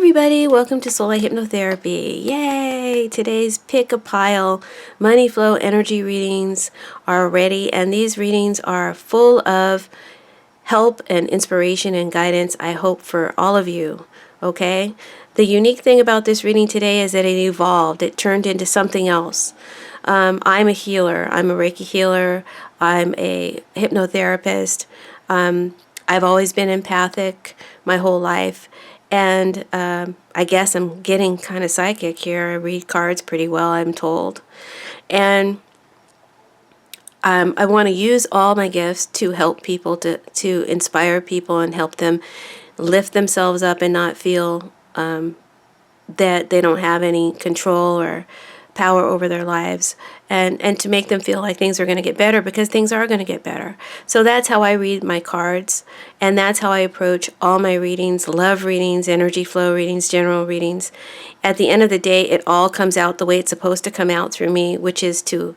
everybody, welcome to Soulight Hypnotherapy. Yay! Today's pick a pile money flow energy readings are ready, and these readings are full of help and inspiration and guidance, I hope, for all of you. Okay? The unique thing about this reading today is that it evolved. It turned into something else. I'm a healer. I'm a Reiki healer. I'm a hypnotherapist. I've always been empathic my whole life. And I guess I'm getting kind of psychic here. I read cards pretty well, I'm told. And I want to use all my gifts to help people, to inspire people and help them lift themselves up and not feel that they don't have any control or power over their lives, and to make them feel like things are going to get better, because things are going to get better. So that's how I read my cards, and that's how I approach all my readings: love readings, energy flow readings, general readings. At the end of the day, it all comes out the way it's supposed to come out through me, which is to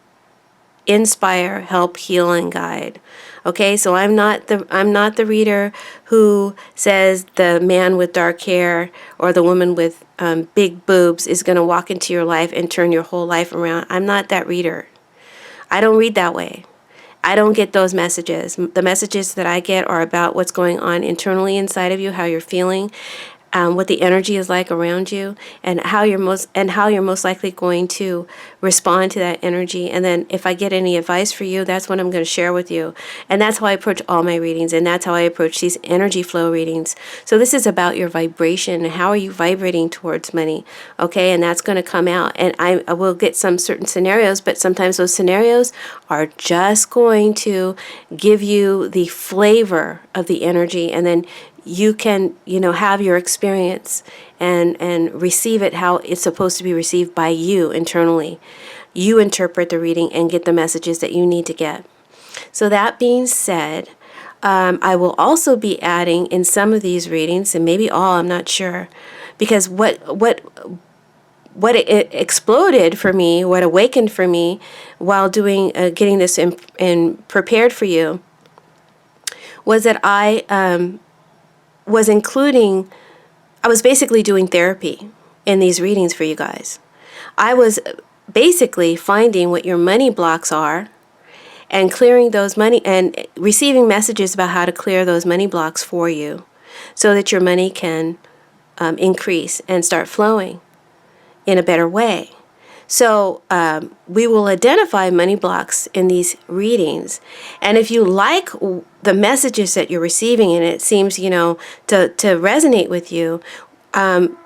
inspire, help, heal, and guide. Okay, so I'm not the reader who says the man with dark hair or the woman with big boobs is going to walk into your life and turn your whole life around. I'm not that reader. I don't read that way. I don't get those messages. The messages that I get are about what's going on internally inside of you, how you're feeling, what the energy is like around you, and how you're most likely going to respond to that energy. And then if I get any advice for you, that's what I'm going to share with you. And that's how I approach all my readings, and that's how I approach these energy flow readings. So this is about your vibration and how are you vibrating towards money, okay? And that's going to come out. And I will get some certain scenarios, but sometimes those scenarios are just going to give you the flavor of the energy, and then you can, have your experience and receive it how it's supposed to be received by you internally. You interpret the reading and get the messages that you need to get. So that being said, I will also be adding in some of these readings, and maybe all, I'm not sure, because what it exploded for me, what awakened for me while doing getting this in prepared for you, was that I was basically doing therapy in these readings for you guys. I was basically finding what your money blocks are and clearing those money and receiving messages about how to clear those money blocks for you so that your money can increase and start flowing in a better way. So we will identify money blocks in these readings. And if you like the messages that you're receiving and it seems, to resonate with you, then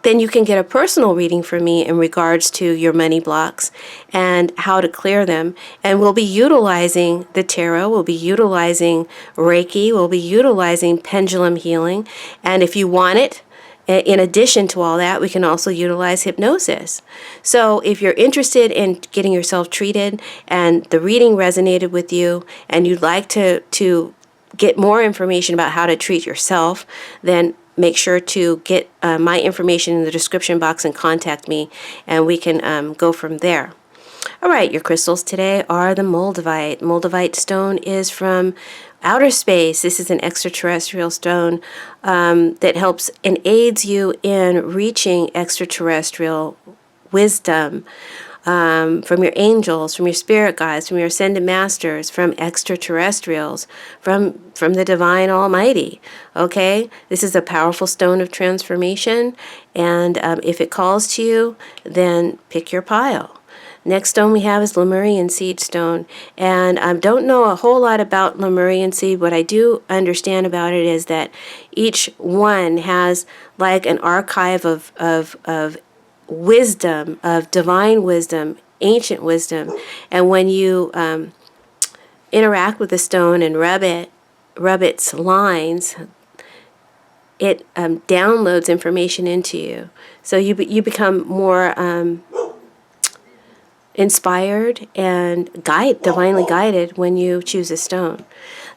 you can get a personal reading from me in regards to your money blocks and how to clear them. And we'll be utilizing the tarot, we'll be utilizing Reiki, we'll be utilizing pendulum healing. And if you want it, in addition to all that, we can also utilize hypnosis. So if you're interested in getting yourself treated and the reading resonated with you and you'd like to get more information about how to treat yourself, then make sure to get my information in the description box and contact me, and we can go from there. All right, your crystals today are the Moldavite. Moldavite stone is from outer space. This is an extraterrestrial stone that helps and aids you in reaching extraterrestrial wisdom from your angels, from your spirit guides, from your ascended masters, from extraterrestrials, from the divine almighty. Okay, this is a powerful stone of transformation, and if it calls to you, then pick your pile. Next stone we have is Lemurian seed stone, and I don't know a whole lot about Lemurian seed. What I do understand about it is that each one has like an archive of wisdom, of divine wisdom, ancient wisdom, and when you interact with the stone and rub its lines, it downloads information into you. So you become more inspired and divinely guided when you choose a stone.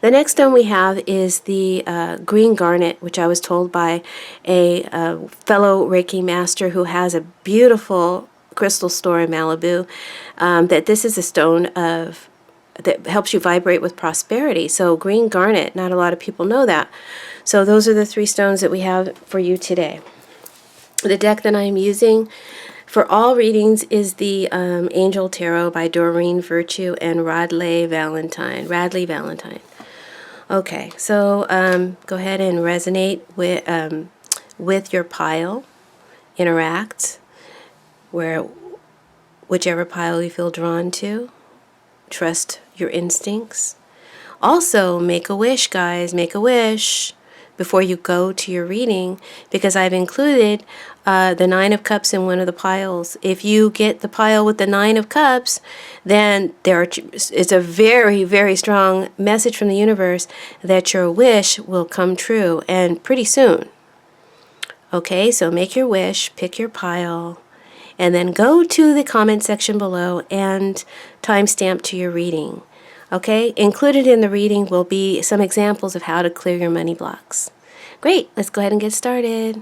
The next stone we have is the green garnet, which I was told by a fellow Reiki master who has a beautiful crystal store in Malibu, that this is a stone that helps you vibrate with prosperity. So green garnet, not a lot of people know that. So those are the three stones that we have for you today. The deck that I'm using for all readings is the Angel Tarot by Doreen Virtue and Radleigh Valentine. Okay, so go ahead and resonate with your pile. Interact whichever pile you feel drawn to. Trust your instincts. Also, make a wish, guys. Make a wish before you go to your reading, because I've included the Nine of Cups in one of the piles. If you get the pile with the Nine of Cups, then it's a very, very strong message from the universe that your wish will come true, and pretty soon. Okay, so make your wish, pick your pile, and then go to the comment section below and timestamp to your reading. Okay, included in the reading will be some examples of how to clear your money blocks. Great, let's go ahead and get started.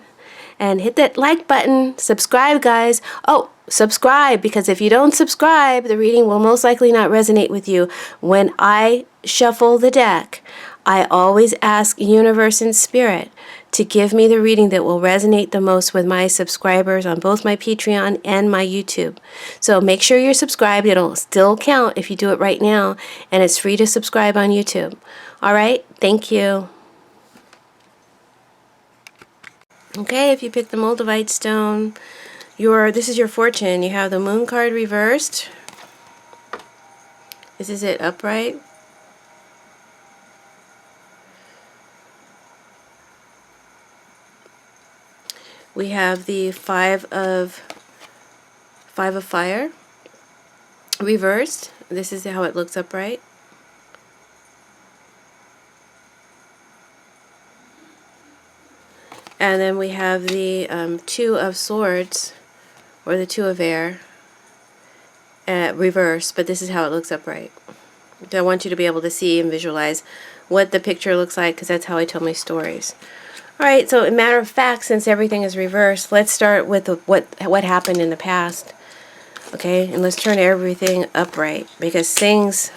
And hit that like button, subscribe, guys. Oh, subscribe, because if you don't subscribe, the reading will most likely not resonate with you. When I shuffle the deck, I always ask Universe and Spirit to give me the reading that will resonate the most with my subscribers on both my Patreon and my YouTube. So make sure you're subscribed. It'll still count if you do it right now, and it's free to subscribe on YouTube. All right, thank you. Okay, if you pick the Moldavite stone, this is your fortune. You have the Moon card reversed. This is it upright. We have the Five of Fire reversed. This is how it looks upright. And then we have the Two of Swords, or the Two of Air, reversed, but this is how it looks upright. So I want you to be able to see and visualize what the picture looks like, because that's how I tell my stories. Alright, so a matter of fact, since everything is reversed, let's start with what happened in the past. Okay, and let's turn everything upright, because things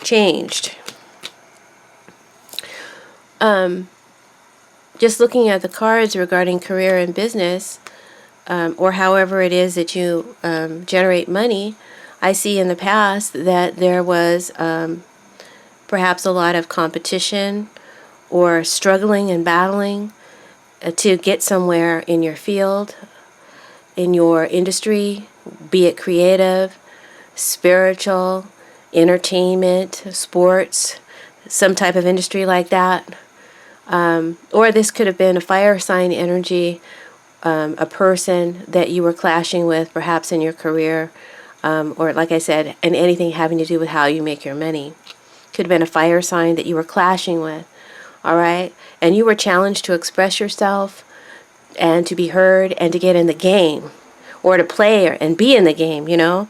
changed. Just looking at the cards regarding career and business, or however it is that you generate money, I see in the past that there was perhaps a lot of competition or struggling and battling to get somewhere in your field, in your industry, be it creative, spiritual, entertainment, sports, some type of industry like that. Or this could have been a fire sign energy, a person that you were clashing with perhaps in your career, or like I said, and anything having to do with how you make your money. Could have been a fire sign that you were clashing with. All right, and you were challenged to express yourself and to be heard and to get in the game, or to play and be in the game. You know,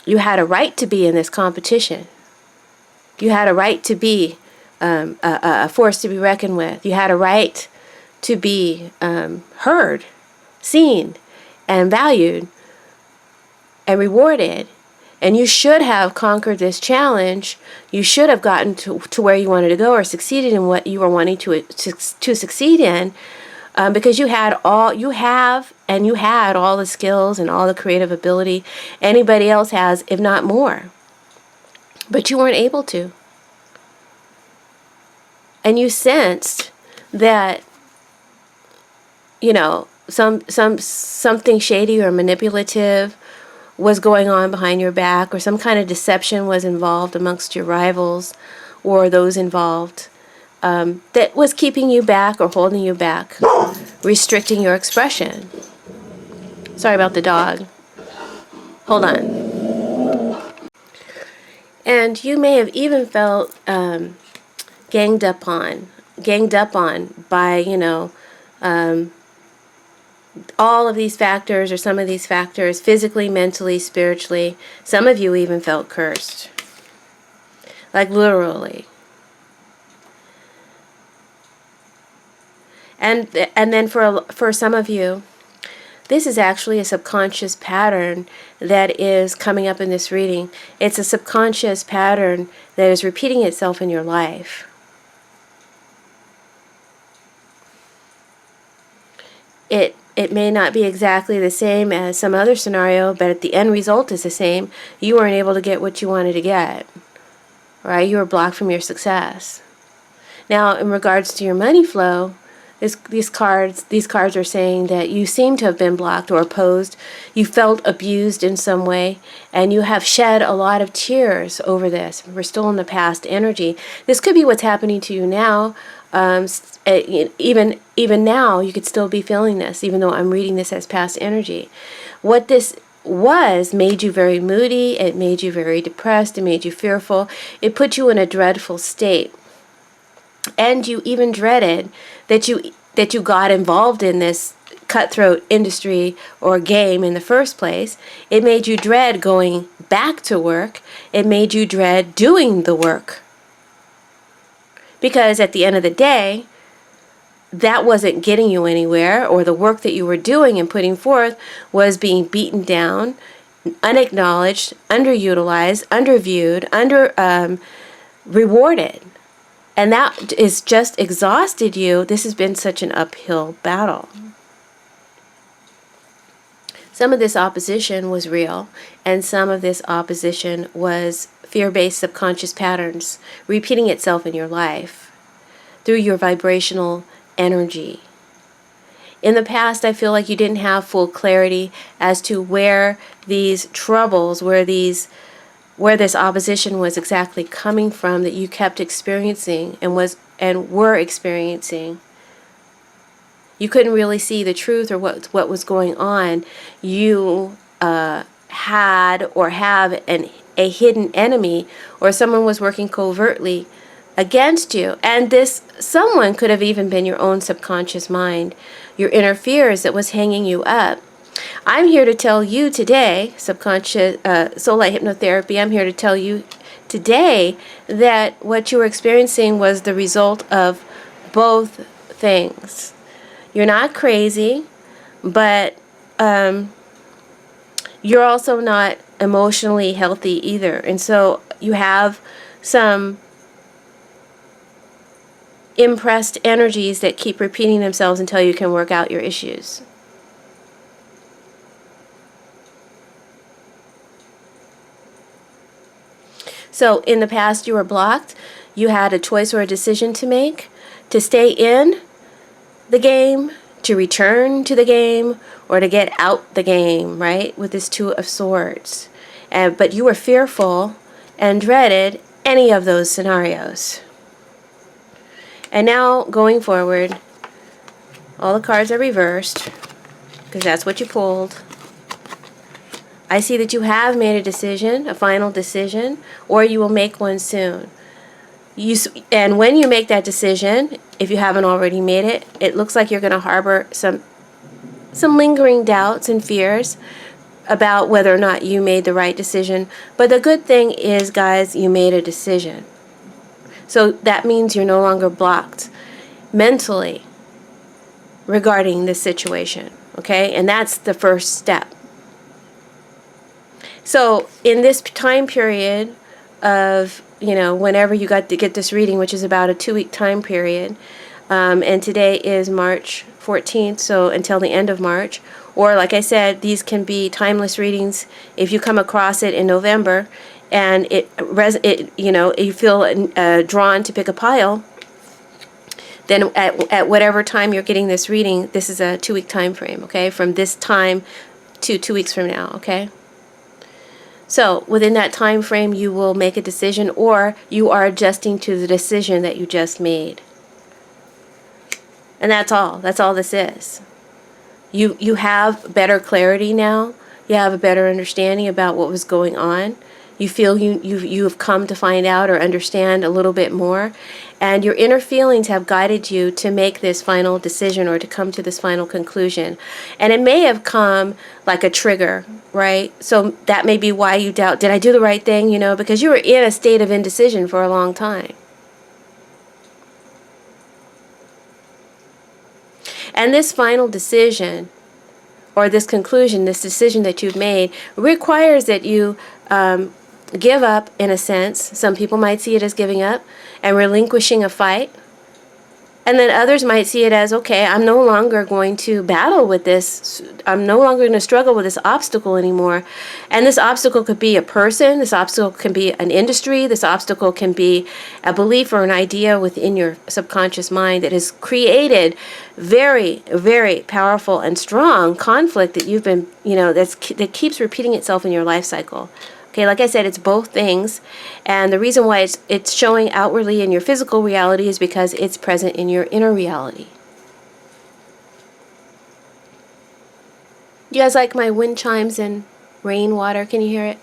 you had a right to be in this competition. You had a right to be a force to be reckoned with. You had a right to be heard, seen, and valued, and rewarded. And you should have conquered this challenge. You should have gotten to where you wanted to go, or succeeded in what you were wanting to succeed in, because you had all the skills and all the creative ability anybody else has, if not more. But you weren't able to. And you sensed that, you know, something shady or manipulative was going on behind your back, or some kind of deception was involved amongst your rivals or those involved, that was keeping you back or holding you back, restricting your expression. Sorry about the dog. Hold on. And you may have even felt ganged up on by, you know, all of these factors, or some of these factors, physically, mentally, spiritually. Some of you even felt cursed, like literally. And then for some of you, this is actually a subconscious pattern that is coming up in this reading. It's a subconscious pattern that is repeating itself in your life. it may not be exactly the same as some other scenario, but the end result is the same. You weren't able to get what you wanted to get, right? You were blocked from your success. Now, in regards to your money flow, these cards are saying that you seem to have been blocked or opposed. You felt abused in some way, and you have shed a lot of tears over this. We're still in the past energy. This could be what's happening to you now. Even now, you could still be feeling this, even though I'm reading this as past energy. What this was made you very moody. It made you very depressed. It made you fearful. It put you in a dreadful state. And you even dreaded that you got involved in this cutthroat industry or game in the first place. It made you dread going back to work. It made you dread doing the work. Because at the end of the day, that wasn't getting you anywhere, or the work that you were doing and putting forth was being beaten down, unacknowledged, underutilized, underviewed, rewarded. And that is just exhausted you. This has been such an uphill battle. Some of this opposition was real, and some of this opposition was fear-based subconscious patterns repeating itself in your life through your vibrational energy. In the past, I feel like you didn't have full clarity as to where these troubles, where this opposition was exactly coming from, that you kept experiencing and were experiencing. You couldn't really see the truth or what was going on. You had or have a hidden enemy, or someone was working covertly against you. And this someone could have even been your own subconscious mind, your inner fears that was hanging you up. I'm here to tell you today, subconscious Soulight Hypnotherapy, I'm here to tell you today that what you were experiencing was the result of both things. You're not crazy, but you're also not emotionally healthy either. And so you have some impressed energies that keep repeating themselves until you can work out your issues. So in the past you were blocked. You had a choice or a decision to make, to stay in the game, to return to the game, or to get out the game, right? With this Two of Swords. But you were fearful and dreaded any of those scenarios. And now going forward, all the cards are reversed because that's what you pulled. I see that you have made a decision, a final decision, or you will make one soon. And when you make that decision, if you haven't already made it, it looks like you're going to harbor some lingering doubts and fears about whether or not you made the right decision. But the good thing is, guys, you made a decision. So that means you're no longer blocked mentally regarding this situation, okay? And that's the first step. So in this time period of, whenever you got to get this reading, which is about a 2-week time period, and today is March 14th, so until the end of March, or like I said, these can be timeless readings if you come across it in November and you feel drawn to pick a pile, then at whatever time you're getting this reading, this is a 2-week time frame, okay? From this time to 2 weeks from now, okay? So within that time frame, you will make a decision, or you are adjusting to the decision that you just made. And that's all. That's all this is. You have better clarity now. You have a better understanding about what was going on. You feel you have come to find out or understand a little bit more. And your inner feelings have guided you to make this final decision or to come to this final conclusion. And it may have come like a trigger, right? So that may be why you doubt, did I do the right thing? Because you were in a state of indecision for a long time. And this final decision, or this conclusion, this decision that you've made, requires that you give up, in a sense. Some people might see it as giving up and relinquishing a fight. And then others might see it as, okay, I'm no longer going to battle with this. I'm no longer going to struggle with this obstacle anymore. And this obstacle could be a person. This obstacle can be an industry. This obstacle can be a belief or an idea within your subconscious mind that has created very, very powerful and strong conflict that you've been, that keeps repeating itself in your life cycle. Okay, like I said, it's both things, and the reason why it's showing outwardly in your physical reality is because it's present in your inner reality. You guys like my wind chimes and rainwater? Can you hear it?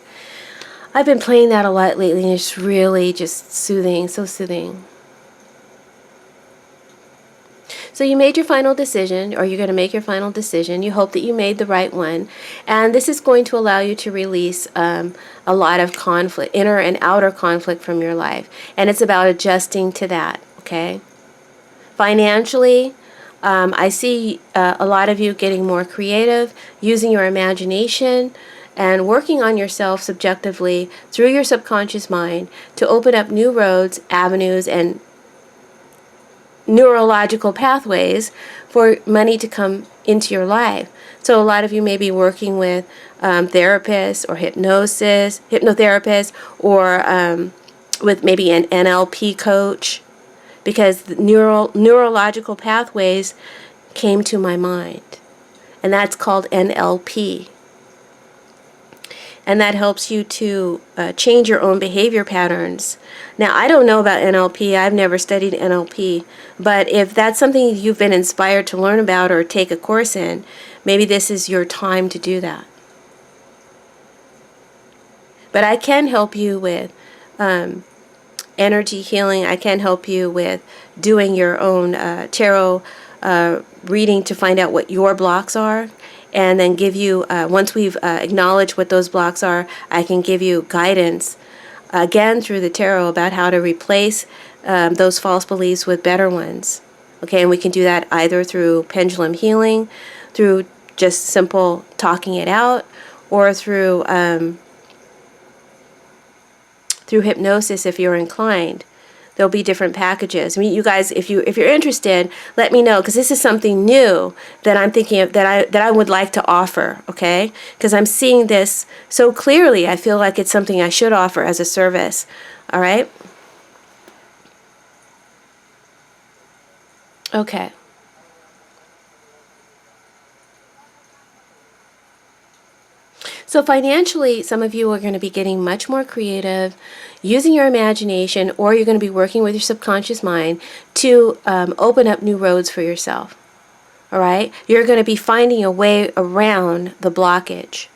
I've been playing that a lot lately, and it's really just soothing, so soothing. So you made your final decision, or you're going to make your final decision. You hope that you made the right one. And this is going to allow you to release a lot of conflict, inner and outer conflict from your life. And it's about adjusting to that, okay? Financially, I see a lot of you getting more creative, using your imagination, and working on yourself subjectively through your subconscious mind to open up new roads, avenues, and neurological pathways for money to come into your life. So a lot of you may be working with therapists or hypnotherapists, or with maybe an NLP coach, because the neurological pathways came to my mind, and that's called NLP. And that helps you to change your own behavior patterns. Now, I don't know about NLP. I've never studied NLP. But if that's something you've been inspired to learn about or take a course in, maybe this is your time to do that. But I can help you with energy healing. I can help you with doing your own tarot reading to find out what your blocks are. And then give you, once we've acknowledged what those blocks are, I can give you guidance, again through the tarot, about how to replace those false beliefs with better ones. Okay, and we can do that either through pendulum healing, through just simple talking it out, or through hypnosis if you're inclined. There'll be different packages. I mean, you guys, if you're interested, let me know, because this is something new that I'm thinking of, that I would like to offer. Okay, because I'm seeing this so clearly. I feel like it's something I should offer as a service. All right. Okay. So financially, some of you are going to be getting much more creative, using your imagination, or you're going to be working with your subconscious mind to open up new roads for yourself. All right? You're going to be finding a way around the blockage.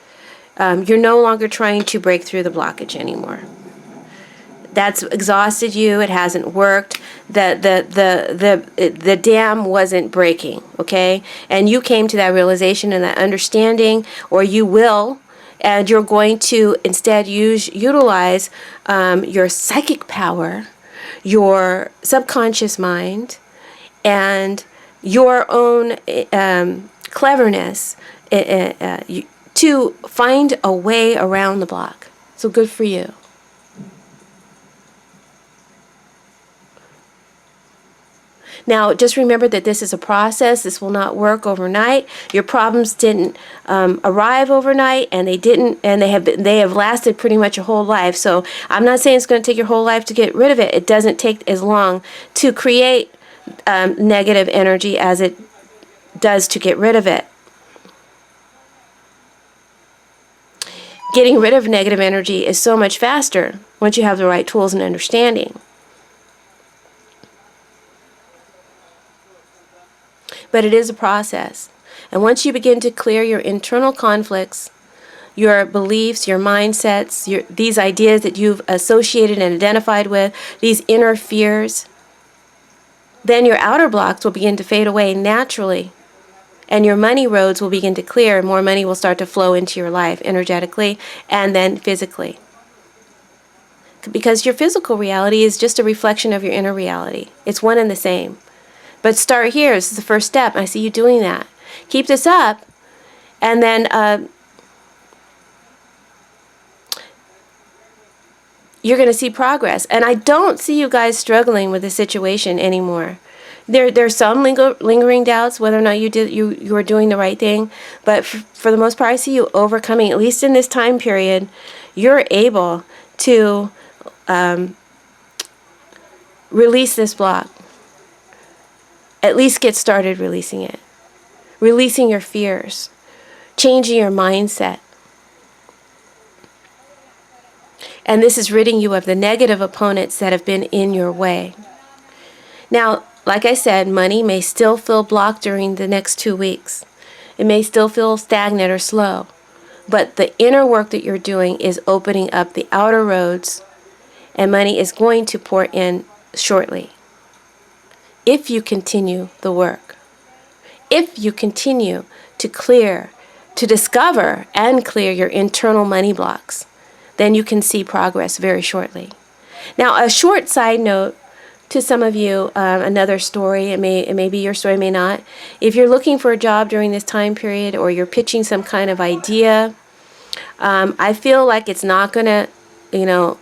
You're no longer trying to break through the blockage anymore. That's exhausted you. It hasn't worked. The dam wasn't breaking, okay? And you came to that realization and that understanding, or you will. And you're going to instead utilize your psychic power, your subconscious mind, and your own cleverness to find a way around the block. So good for you. Now, just remember that this is a process. This will not work overnight. Your problems didn't arrive overnight, and they have lasted pretty much your whole life. So I'm not saying it's going to take your whole life to get rid of it. It doesn't take as long to create negative energy as it does to get rid of it. Getting rid of negative energy is so much faster once you have the right tools and understanding. But it is a process. And once you begin to clear your internal conflicts, your beliefs, your mindsets, these ideas that you've associated and identified with, these inner fears, then your outer blocks will begin to fade away naturally. And your money roads will begin to clear. More money will start to flow into your life energetically and then physically. Because your physical reality is just a reflection of your inner reality. It's one and the same. But start here. This is the first step. I see you doing that. Keep this up, and then you're going to see progress. And I don't see you guys struggling with the situation anymore. There's some lingering doubts whether or not you are doing the right thing, but for the most part, I see you overcoming. At least in this time period, you're able to release this block. At least get started releasing it, releasing your fears, changing your mindset. And this is ridding you of the negative opponents that have been in your way. Now, like I said, money may still feel blocked during the next 2 weeks. It may still feel stagnant or slow. But the inner work that you're doing is opening up the outer roads, and money is going to pour in shortly. If you continue the work. If you continue to clear, to discover and clear your internal money blocks, then you can see progress very shortly. Now, a short side note to some of you, another story, it may be your story, it may not. If you're looking for a job during this time period, or you're pitching some kind of idea, I feel like it's not going to,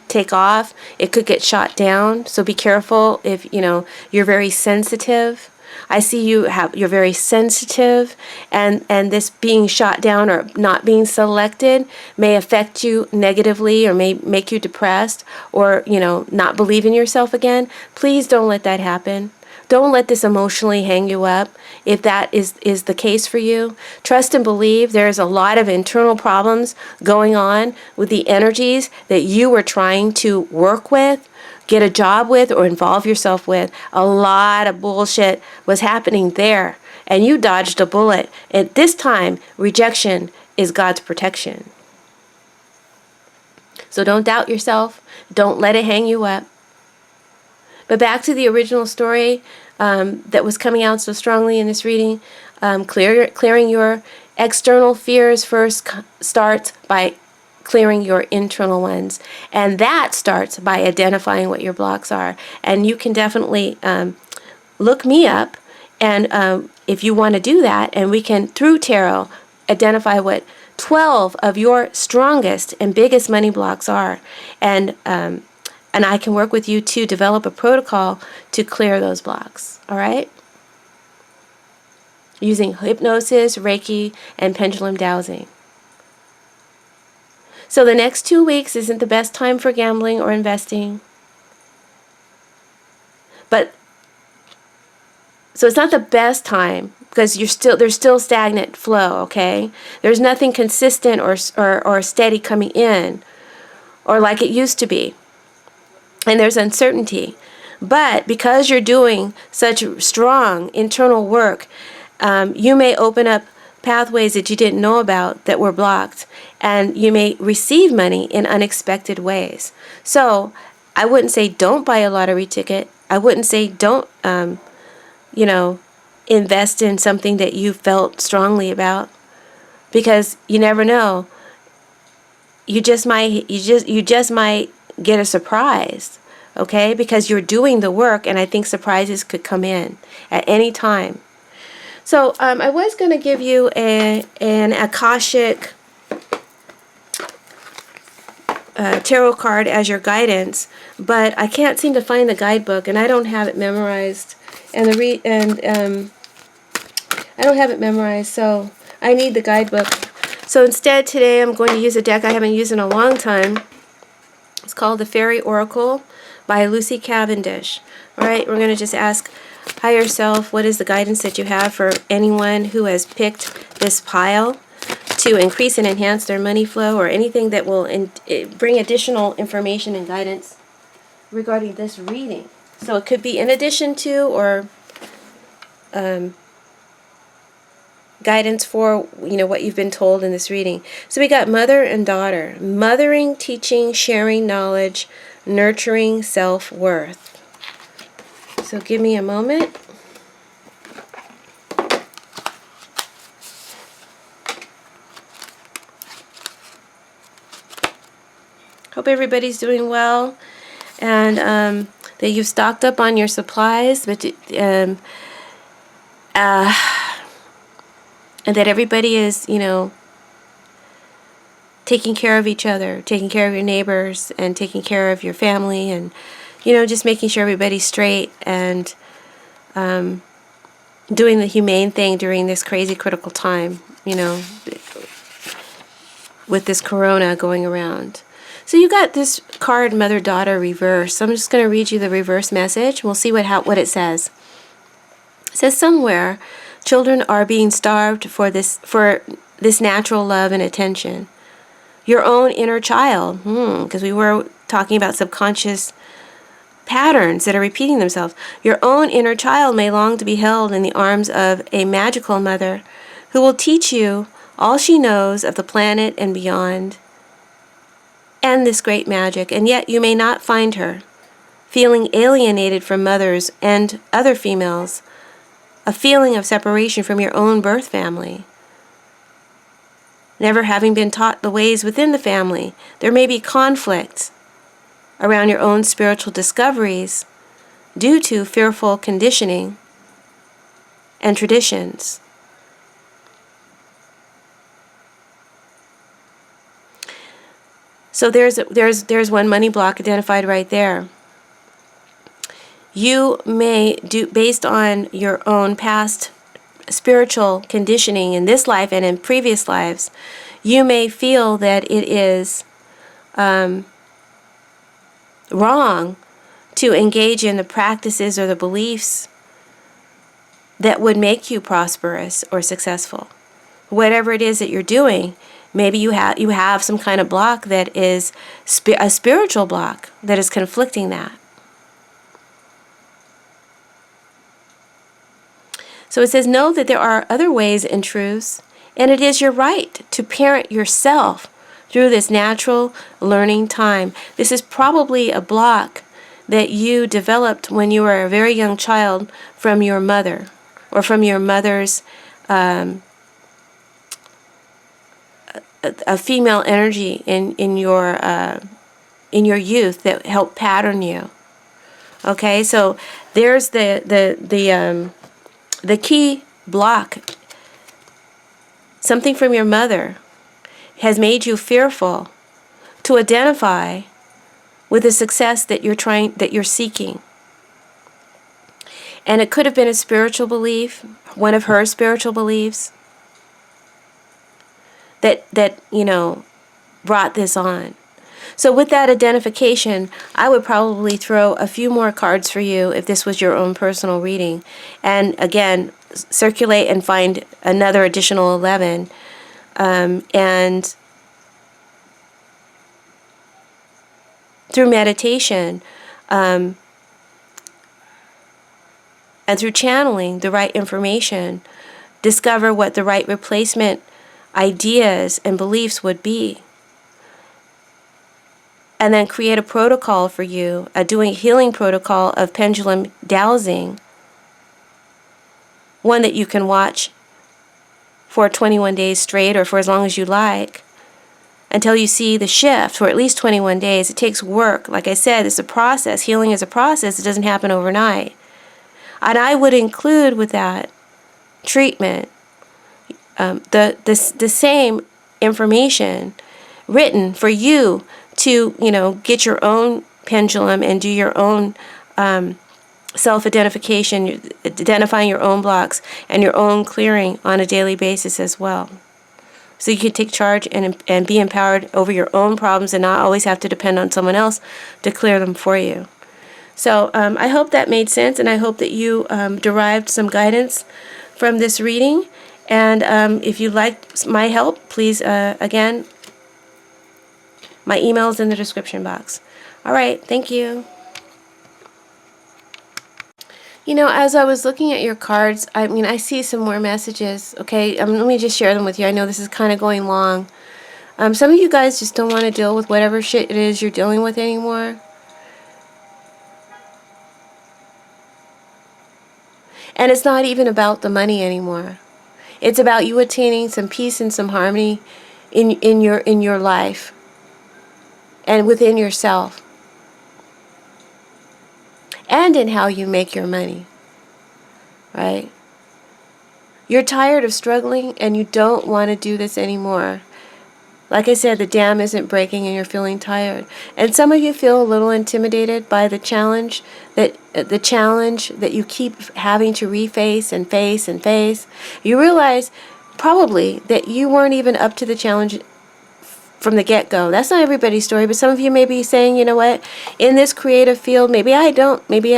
take off. It could get shot down. So be careful if, you're very sensitive. I see you're very sensitive, and this being shot down or not being selected may affect you negatively, or may make you depressed, or, not believe in yourself again. Please don't let that happen. Don't let this emotionally hang you up. If that is the case for you, trust and believe there's a lot of internal problems going on with the energies that you were trying to work with, get a job with, or involve yourself with. A lot of bullshit was happening there, and you dodged a bullet. At this time, rejection is God's protection. So don't doubt yourself. Don't let it hang you up. But back to the original story that was coming out so strongly in this reading, clearing your external fears first starts by clearing your internal ones. And that starts by identifying what your blocks are. And you can definitely look me up, and if you want to do that, and we can, through tarot, identify what 12 of your strongest and biggest money blocks are. And I can work with you to develop a protocol to clear those blocks. All right? Using hypnosis, Reiki, and pendulum dowsing. So the next 2 weeks isn't the best time for gambling or investing. So it's not the best time, because there's still stagnant flow, okay? There's nothing consistent or steady coming in, or like it used to be. And there's uncertainty. But because you're doing such strong internal work, you may open up pathways that you didn't know about that were blocked, and you may receive money in unexpected ways. So I wouldn't say don't buy a lottery ticket. I wouldn't say don't, invest in something that you felt strongly about, because you never know. You just might get a surprise, okay? Because you're doing the work, and I think surprises could come in at any time. So I was going to give you an Akashic tarot card as your guidance, but I can't seem to find the guidebook, and I don't have it memorized, and I don't have it memorized, so I need the guidebook. So instead today I'm going to use a deck I haven't used in a long time. It's called the Fairy Oracle by Lucy Cavendish. All right, we're going to just ask higher self, what is the guidance that you have for anyone who has picked this pile to increase and enhance their money flow, or anything that will bring additional information and guidance regarding this reading. So it could be in addition to, or guidance for, what you've been told in this reading. So we got mother and daughter. Mothering, teaching, sharing knowledge, nurturing self-worth. So give me a moment. Hope everybody's doing well, and that you've stocked up on your supplies, but and that everybody is, taking care of each other, taking care of your neighbors, and taking care of your family, and, just making sure everybody's straight, and doing the humane thing during this crazy critical time, with this corona going around. So you got this card, Mother-Daughter reverse. So I'm just going to read you the reverse message. We'll see what it says. It says, somewhere children are being starved for this natural love and attention. Your own inner child, because we were talking about subconscious patterns that are repeating themselves. Your own inner child may long to be held in the arms of a magical mother who will teach you all she knows of the planet and beyond, and this great magic, and yet you may not find her, feeling alienated from mothers and other females, a feeling of separation from your own birth family. Never having been taught the ways within the family, there may be conflict around your own spiritual discoveries due to fearful conditioning and traditions. So there's one money block identified right there. You may do, based on your own past spiritual conditioning in this life and in previous lives, you may feel that it is wrong to engage in the practices or the beliefs that would make you prosperous or successful. Whatever it is that you're doing, maybe you have some kind of block that is a spiritual block that is conflicting that. So it says, know that there are other ways and truths, and it is your right to parent yourself through this natural learning time. This is probably a block that you developed when you were a very young child from your mother, or from your mother's a female energy in your youth that helped pattern you. Okay, so there's the key block. Something from your mother has made you fearful to identify with the success that you're seeking. And it could have been a spiritual belief, one of her spiritual beliefs, that brought this on. So with that identification, I would probably throw a few more cards for you if this was your own personal reading. And again, circulate and find another additional 11. And through meditation and through channeling the right information, discover what the right replacement ideas and beliefs would be. And then create a protocol for you, doing a healing protocol of pendulum dowsing. One that you can watch for 21 days straight, or for as long as you like, until you see the shift for at least 21 days. It takes work. Like I said, it's a process. Healing is a process. It doesn't happen overnight. And I would include with that treatment the same information written for you to, get your own pendulum and do your own self-identification, identifying your own blocks and your own clearing on a daily basis as well. So you can take charge and be empowered over your own problems and not always have to depend on someone else to clear them for you. So I hope that made sense, and I hope that you derived some guidance from this reading. And if you like my help, please, again, my email is in the description box. All right, thank you. As I was looking at your cards, I see some more messages, okay? Let me just share them with you. I know this is kind of going long. Some of you guys just don't want to deal with whatever shit it is you're dealing with anymore. And it's not even about the money anymore. It's about you attaining some peace and some harmony in your life and within yourself, and in how you make your money, right? You're tired of struggling and you don't want to do this anymore. Like I said, the dam isn't breaking and you're feeling tired. And some of you feel a little intimidated by the challenge that you keep having to reface and face and face. You realize probably that you weren't even up to the challenge from the get-go. That's not everybody's story, but some of you may be saying, you know what, in this creative field, maybe I don't, maybe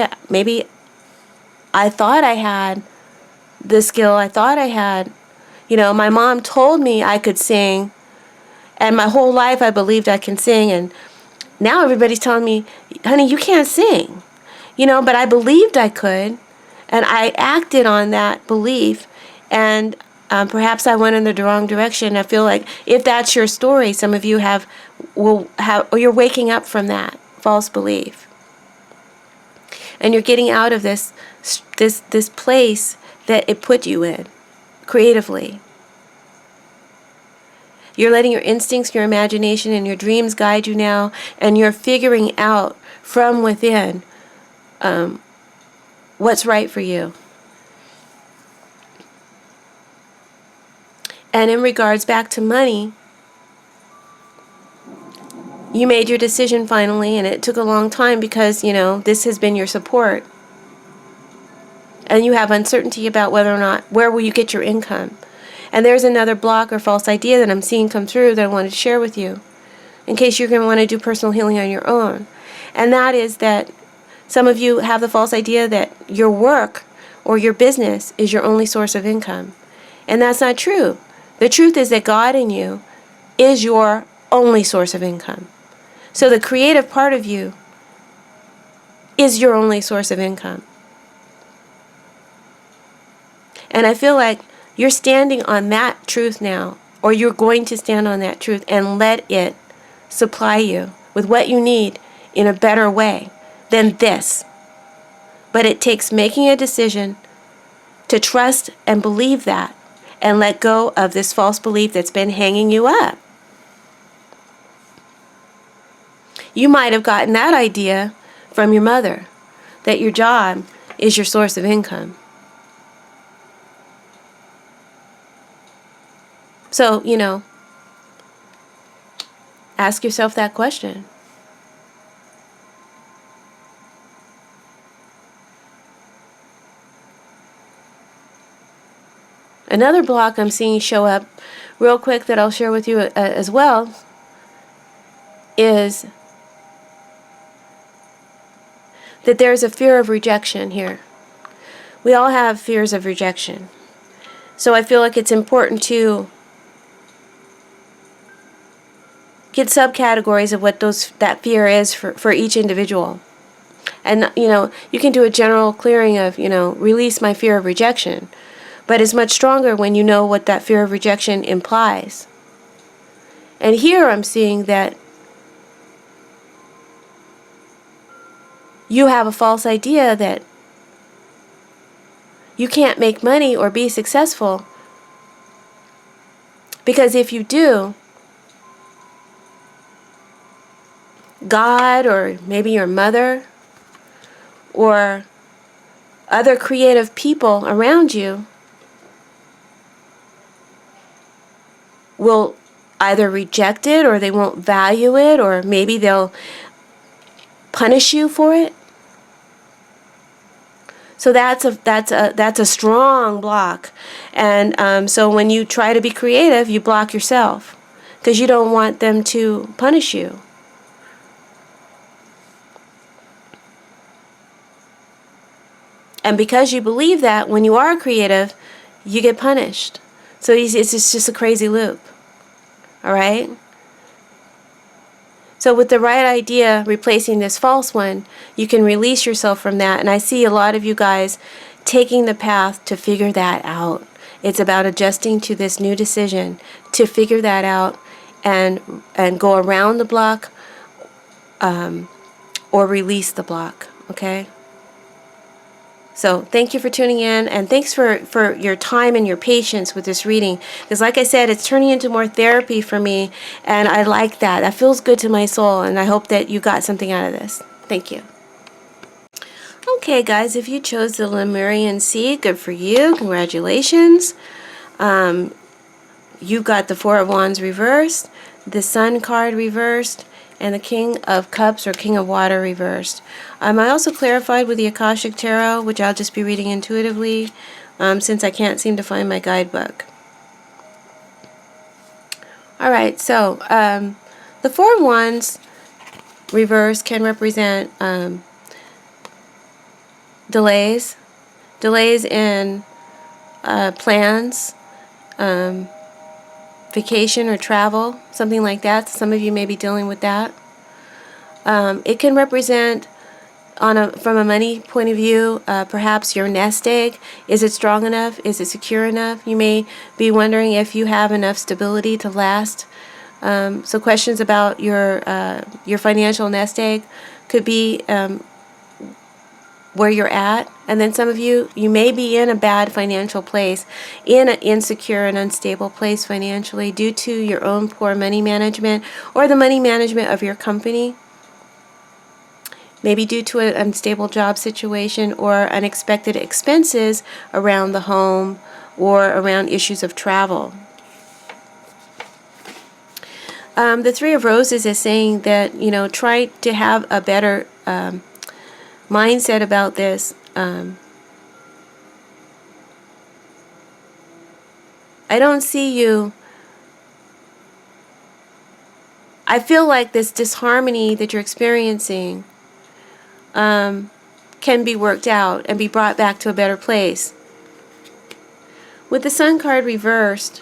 I thought I had the skill, I thought I had, my mom told me I could sing, and my whole life I believed I can sing, and now everybody's telling me, honey, you can't sing. But I believed I could, and I acted on that belief, and perhaps I went in the wrong direction. I feel like if that's your story, some of you or you're waking up from that false belief, and you're getting out of this place that it put you in creatively. You're letting your instincts, your imagination, and your dreams guide you now, and you're figuring out from within what's right for you. And in regards back to money, you made your decision finally, and it took a long time because, this has been your support. And you have uncertainty about where will you get your income. And there's another block or false idea that I'm seeing come through that I wanted to share with you, in case you're going to want to do personal healing on your own. And that is that some of you have the false idea that your work or your business is your only source of income. And that's not true. The truth is that God in you is your only source of income. So the creative part of you is your only source of income. And I feel like you're standing on that truth now, or you're going to stand on that truth and let it supply you with what you need in a better way than this. But it takes making a decision to trust and believe that and let go of this false belief that's been hanging you up. You might have gotten that idea from your mother, that your job is your source of income. So, ask yourself that question. Another block I'm seeing show up real quick that I'll share with you as well is that there's a fear of rejection here. We all have fears of rejection. So I feel like it's important to get subcategories of what that fear is for each individual. And, you can do a general clearing of, release my fear of rejection. But it's much stronger when you know what that fear of rejection implies. And here I'm seeing that you have a false idea that you can't make money or be successful, because if you do, God, or maybe your mother, or other creative people around you will either reject it, or they won't value it, or maybe they'll punish you for it. So that's a strong block. And so when you try to be creative, you block yourself because you don't want them to punish you. And because you believe that when you are creative, you get punished. So it's just a crazy loop. All right? So with the right idea, replacing this false one, you can release yourself from that. And I see a lot of you guys taking the path to figure that out. It's about adjusting to this new decision to figure that out and go around the block or release the block. Okay? So thank you for tuning in, and thanks for your time and your patience with this reading. Because like I said, it's turning into more therapy for me, and I like that. That feels good to my soul, and I hope that you got something out of this. Thank you. Okay, guys, if you chose the Lemurian seed, good for you. Congratulations. You got the Four of Wands reversed, the Sun card reversed, and the King of Cups or King of Water reversed. I also clarified with the Akashic Tarot, which I'll just be reading intuitively since I can't seem to find my guidebook. Alright, so the Four of Wands reverse can represent delays in plans, vacation or travel, something like that. Some of you may be dealing with that. It can represent, from a money point of view, perhaps your nest egg. Is it strong enough? Is it secure enough? You may be wondering if you have enough stability to last. So questions about your financial nest egg could be where you're at. And then some of you may be in a bad financial place, in an insecure and unstable place financially due to your own poor money management or the money management of your company. Maybe due to an unstable job situation or unexpected expenses around the home or around issues of travel. The Three of Roses is saying that, try to have a better mindset about this. I don't see you. I feel like this disharmony that you're experiencing can be worked out and be brought back to a better place. With the Sun card reversed,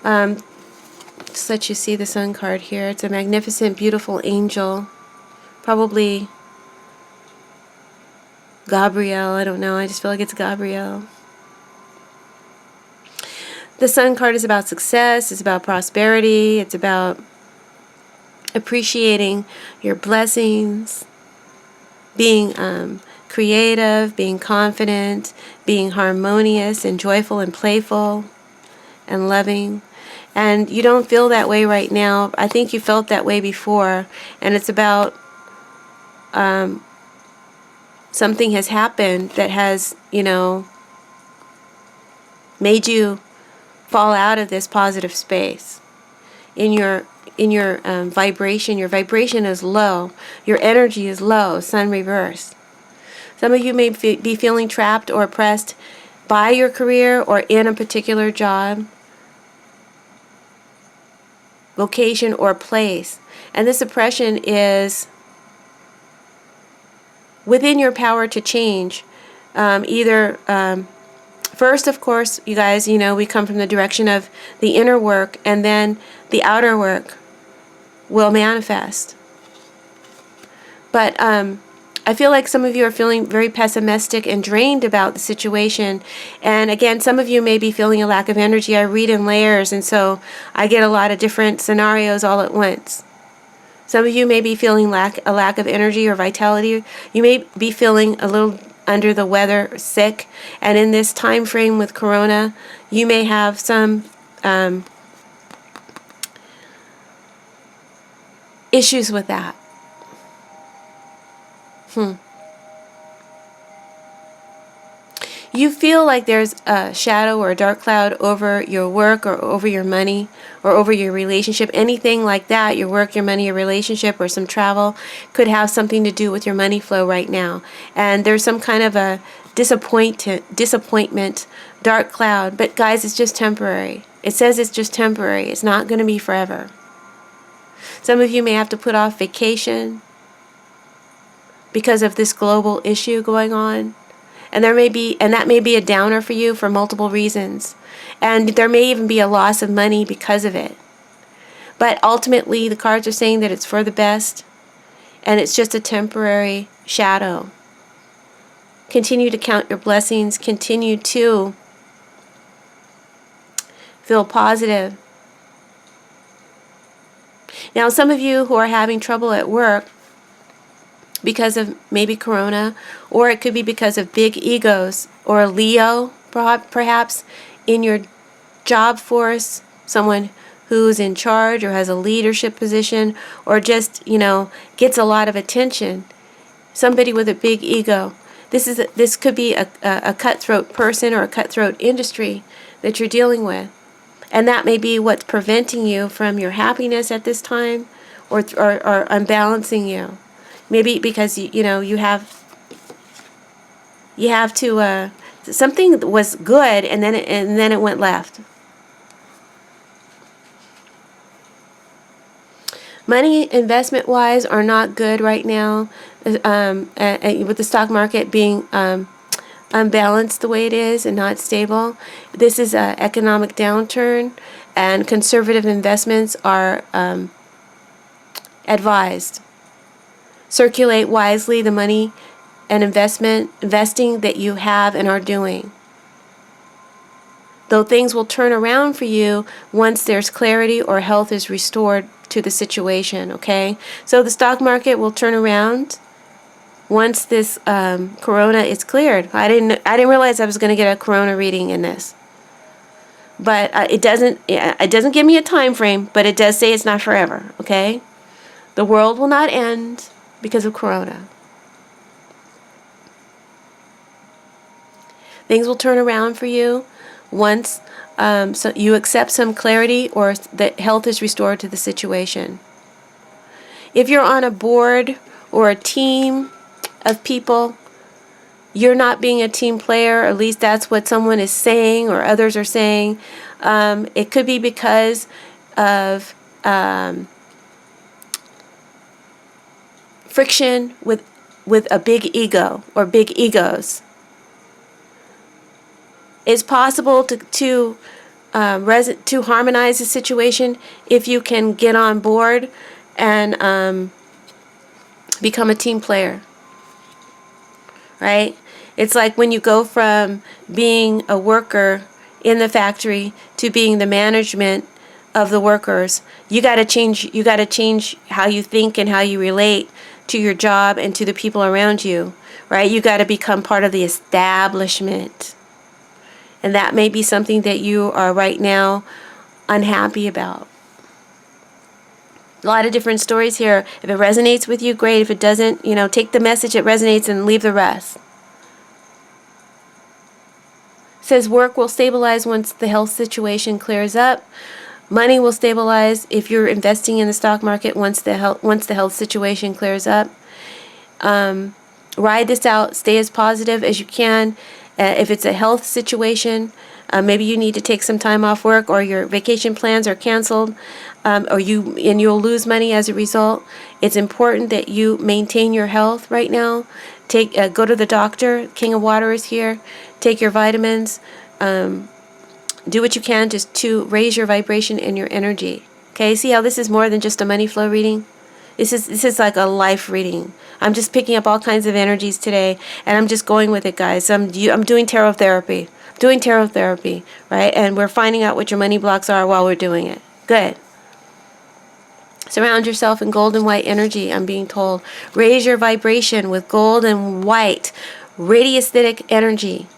just let you see the Sun card here. It's a magnificent, beautiful angel. Probably Gabriel, I don't know. I just feel like it's Gabriel. The Sun card is about success. It's about prosperity. It's about appreciating your blessings, being creative, being confident, being harmonious and joyful and playful and loving. And you don't feel that way right now. I think you felt that way before. And it's about something has happened that has, made you fall out of this positive space. In your vibration, your vibration is low. Your energy is low, Sun reversed. Some of you may be feeling trapped or oppressed by your career or in a particular job, location, or place. And this oppression is within your power to change. First, of course, you guys, we come from the direction of the inner work, and then the outer work will manifest. But I feel like some of you are feeling very pessimistic and drained about the situation. And again, some of you may be feeling a lack of energy. I read in layers, and so I get a lot of different scenarios all at once. Some of you may be feeling a lack of energy or vitality. You may be feeling a little under the weather, sick. And in this time frame with Corona, you may have some issues with that. You feel like there's a shadow or a dark cloud over your work or over your money or over your relationship, anything like that. Your work, your money, your relationship, or some travel could have something to do with your money flow right now. And there's some kind of a disappointment, dark cloud. But guys, it's just temporary. It says it's just temporary. It's not going to be forever. Some of you may have to put off vacation because of this global issue going on. And that may be a downer for you for multiple reasons. And there may even be a loss of money because of it. But ultimately, the cards are saying that it's for the best. And it's just a temporary shadow. Continue to count your blessings. Continue to feel positive. Now, some of you who are having trouble at work because of maybe Corona, or it could be because of big egos, or a Leo, perhaps, in your job force, someone who's in charge or has a leadership position, or just, gets a lot of attention. Somebody with a big ego. This could be a cutthroat person or a cutthroat industry that you're dealing with. And that may be what's preventing you from your happiness at this time, or unbalancing you. Maybe because you have to something was good and then it went left. Money investment wise are not good right now, with the stock market being unbalanced the way it is and not stable. This is an economic downturn, and conservative investments are advised. Circulate wisely the money and investing that you have and are doing. Though things will turn around for you once there's clarity or health is restored to the situation, okay? So the stock market will turn around once this corona is cleared. I didn't realize I was going to get a corona reading in this. But it doesn't give me a time frame, but it does say it's not forever, okay? The world will not end because of corona. Things will turn around for you once so you accept some clarity or that health is restored to the situation. If you're on a board or a team of people, you're not being a team player, or at least that's what someone is saying or others are saying. It could be because of friction with a big ego or big egos. It's possible to harmonize the situation if you can get on board and become a team player, right? It's like when you go from being a worker in the factory to being the management of the workers. You got to change how you think and how you relate to your job and to the people around you, right? You got to become part of the establishment. And that may be something that you are right now unhappy about. A lot of different stories here. If it resonates with you, great. If it doesn't, take the message that resonates and leave the rest. It says work will stabilize once the health situation clears up. Money will stabilize if you're investing in the stock market once the health situation clears up. Ride this out. Stay as positive as you can. If it's a health situation, maybe you need to take some time off work, or your vacation plans are canceled, or you'll lose money as a result. It's important that you maintain your health right now. Go to the doctor. King of Water is here. Take your vitamins. Do what you can just to raise your vibration and your energy. Okay, see how this is more than just a money flow reading? This is like a life reading. I'm just picking up all kinds of energies today, and I'm just going with it, guys. I'm doing tarot therapy. Right? And we're finding out what your money blocks are while we're doing it. Good. Surround yourself in gold and white energy, I'm being told. Raise your vibration with gold and white radiesthetic energy.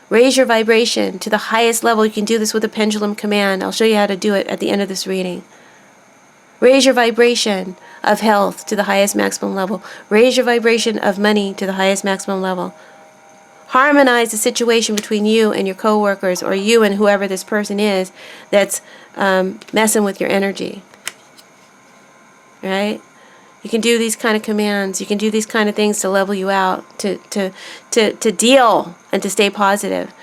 Raise your vibration to the highest level. You can do this with a pendulum command. I'll show you how to do it at the end of this reading. Raise your vibration of health to the highest maximum level. Raise your vibration of money to the highest maximum level. Harmonize the situation between you and your coworkers, or you and whoever this person is that's messing with your energy. Right? You can do these kind of commands. You can do these kind of things to level you out, to deal and to stay positive.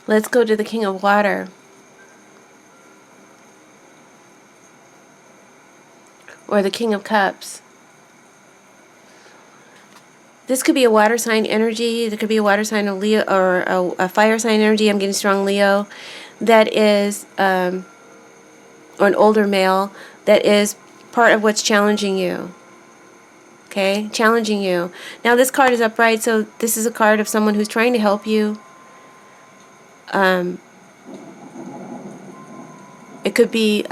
Let's go to the King of Water. Or the King of Cups. This could be a water sign energy. There could be a water sign of Leo, or a fire sign energy. I'm getting strong Leo. That is, or an older male. That is part of what's challenging you. Okay? Challenging you. Now this card is upright, so this is a card of someone who's trying to help you. It could be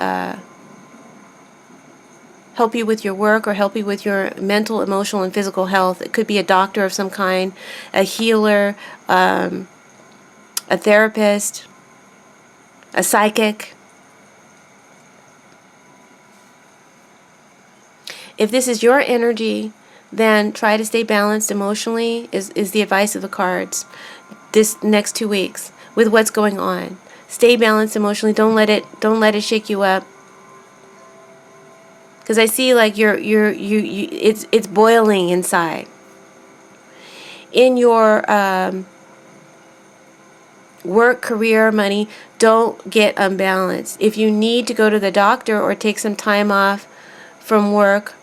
help you with your work or help you with your mental, emotional, and physical health. It could be a doctor of some kind, a healer, a therapist, a psychic. If this is your energy, then try to stay balanced emotionally is the advice of the cards this next 2 weeks with what's going on. Stay balanced emotionally. Don't let it shake you up. Because I see like it's boiling inside. In your work, career, money, don't get unbalanced. If you need to go to the doctor or take some time off from work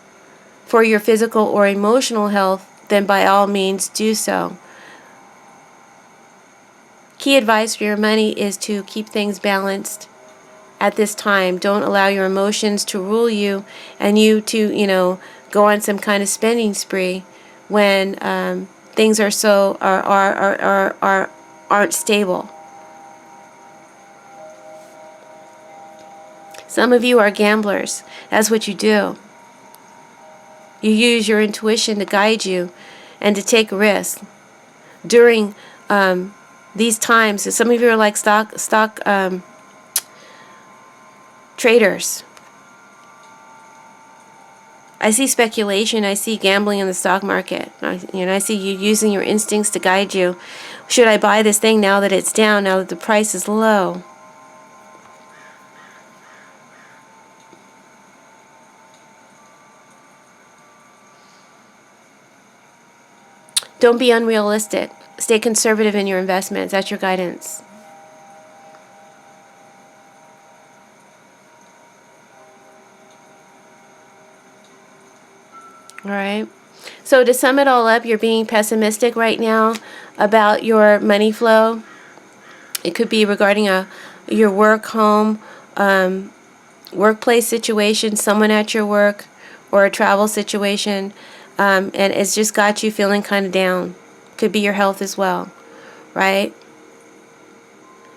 for your physical or emotional health, then by all means do so. Key advice for your money is to keep things balanced at this time. Don't allow your emotions to rule you and you to, go on some kind of spending spree when things aren't stable. Some of you are gamblers. That's what you do. You use your intuition to guide you and to take risks during these times. Some of you are like stock traders. I see speculation. I see gambling in the stock market. I see you using your instincts to guide you. Should I buy this thing now that it's down, now that the price is low? Don't be unrealistic. Stay conservative in your investments. That's your guidance. All right. So to sum it all up, you're being pessimistic right now about your money flow. It could be regarding your work, home, workplace situation, someone at your work, or a travel situation. And it's just got you feeling kind of down. Could be your health as well, right?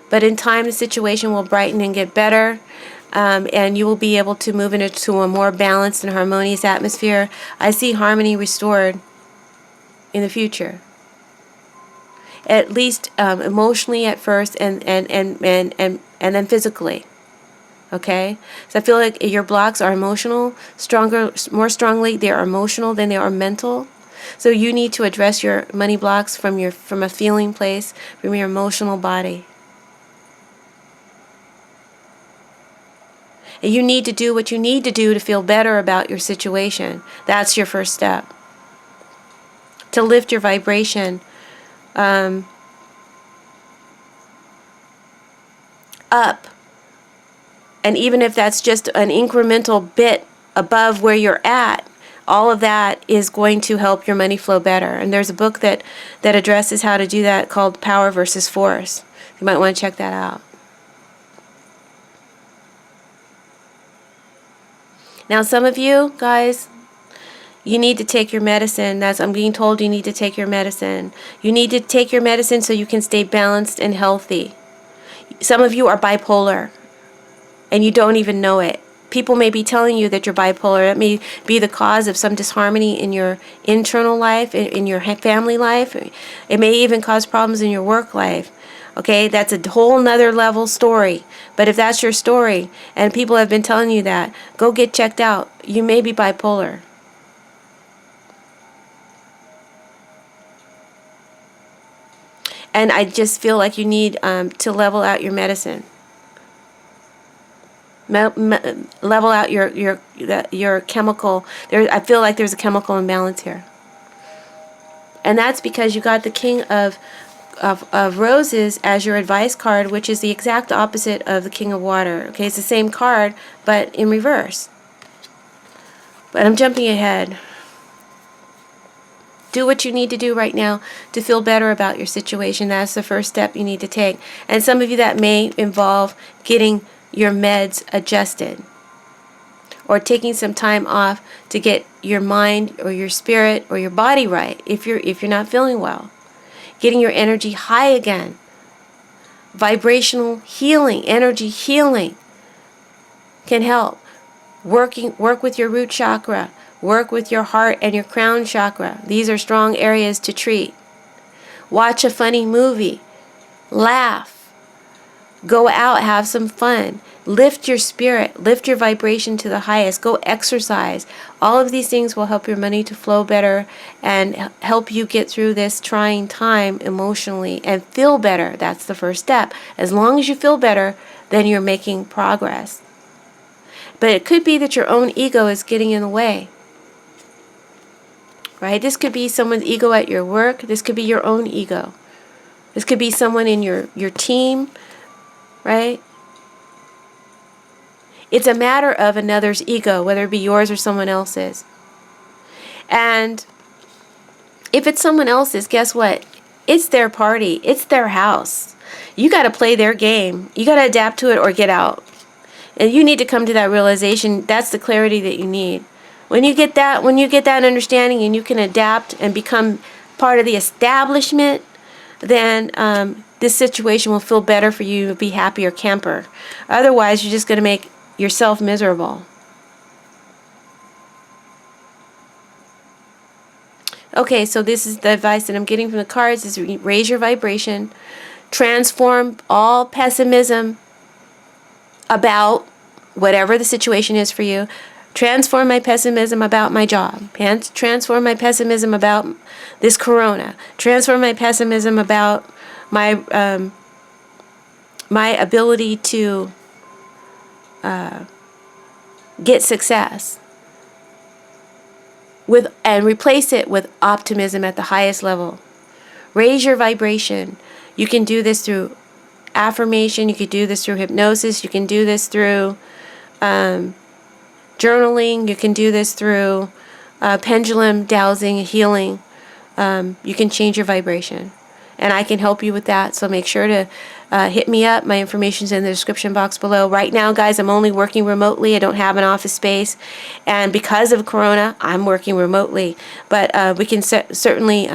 But in time, the situation will brighten and get better, and you will be able to move into a more balanced and harmonious atmosphere. I see harmony restored in the future, at least emotionally at first, and then physically. Okay, so I feel like your blocks are emotional, more strongly. They are emotional than they are mental. So you need to address your money blocks from a feeling place, from your emotional body. And you need to do what you need to do to feel better about your situation. That's your first step. To lift your vibration up. And even if that's just an incremental bit above where you're at, all of that is going to help your money flow better. And there's a book that addresses how to do that called Power versus Force. You might want to check that out. Now, some of you guys, you need to take your medicine. I'm being told you need to take your medicine. You need to take your medicine so you can stay balanced and healthy. Some of you are bipolar, and you don't even know it. People may be telling you that you're bipolar. That may be the cause of some disharmony in your internal life, in your family life. It may even cause problems in your work life. Okay, that's a whole nother level story. But if that's your story, and people have been telling you that, go get checked out. You may be bipolar. And I just feel like you need to level out your medicine. Level out your chemical. I feel like there's a chemical imbalance here, and that's because you got the King of Roses as your advice card, which is the exact opposite of the King of Water. Okay, it's the same card, but in reverse. But I'm jumping ahead. Do what you need to do right now to feel better about your situation. That's the first step you need to take. And some of you, that may involve getting your meds adjusted, or taking some time off to get your mind or your spirit or your body right if you're not feeling well. Getting your energy high again. vibrational healing, energy healing can help. Work with your root chakra. Work with your heart and your crown chakra. These are strong areas to treat. Watch a funny movie. Laugh. Go out, have some fun. Lift your spirit. Lift your vibration to the highest. Go exercise. All of these things will help your money to flow better and help you get through this trying time emotionally and feel better. That's the first step. As long as you feel better, then you're making progress. But it could be that your own ego is getting in the way. Right? This could be someone's ego at your work. This could be your own ego. This could be someone in your team. Right? It's a matter of another's ego, whether it be yours or someone else's. And if it's someone else's, guess what? It's their party. It's their house. You got to play their game. You got to adapt to it or get out. And you need to come to that realization. That's the clarity that you need. When you get that understanding and you can adapt and become part of the establishment, then this situation will feel better for you. You'll be happier camper. Otherwise, you're just going to make yourself miserable. Okay, so this is the advice that I'm getting from the cards is raise your vibration. Transform all pessimism about whatever the situation is for you. Transform my pessimism about my job. Transform my pessimism about this corona. Transform my pessimism about my my ability to get success. And replace it with optimism at the highest level. Raise your vibration. You can do this through affirmation. You could do this through hypnosis. You can do this through journaling. You can do this through pendulum dowsing, healing. You can change your vibration. And I can help you with that. So make sure to hit me up. My information's in the description box below. Right now, guys, I'm only working remotely. I don't have an office space. And because of Corona, I'm working remotely. But we can certainly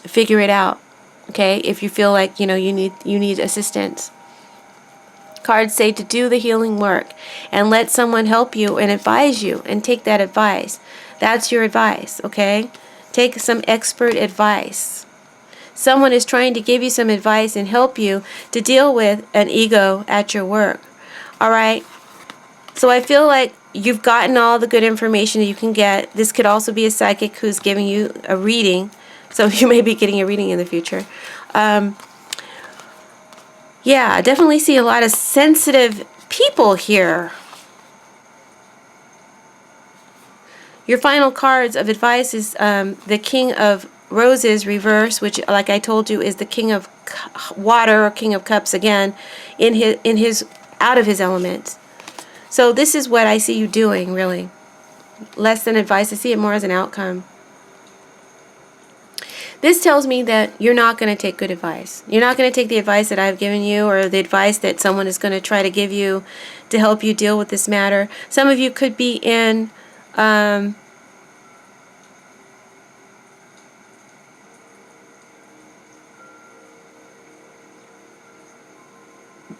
figure it out. Okay? If you feel like, you need assistance. Cards say to do the healing work and let someone help you and advise you and take that advice. That's your advice, okay? Take some expert advice. Someone is trying to give you some advice and help you to deal with an ego at your work. All right? So I feel like you've gotten all the good information that you can get. This could also be a psychic who's giving you a reading. So you may be getting a reading in the future. Yeah, I definitely see a lot of sensitive people here. Your final cards of advice is the King of Roses reverse, which, like I told you, is the King of Water or King of Cups again, in his out of his element. So this is what I see you doing, really. Less than advice. I see it more as an outcome. This tells me that you're not going to take good advice. You're not going to take the advice that I've given you or the advice that someone is going to try to give you to help you deal with this matter. Some of you could be in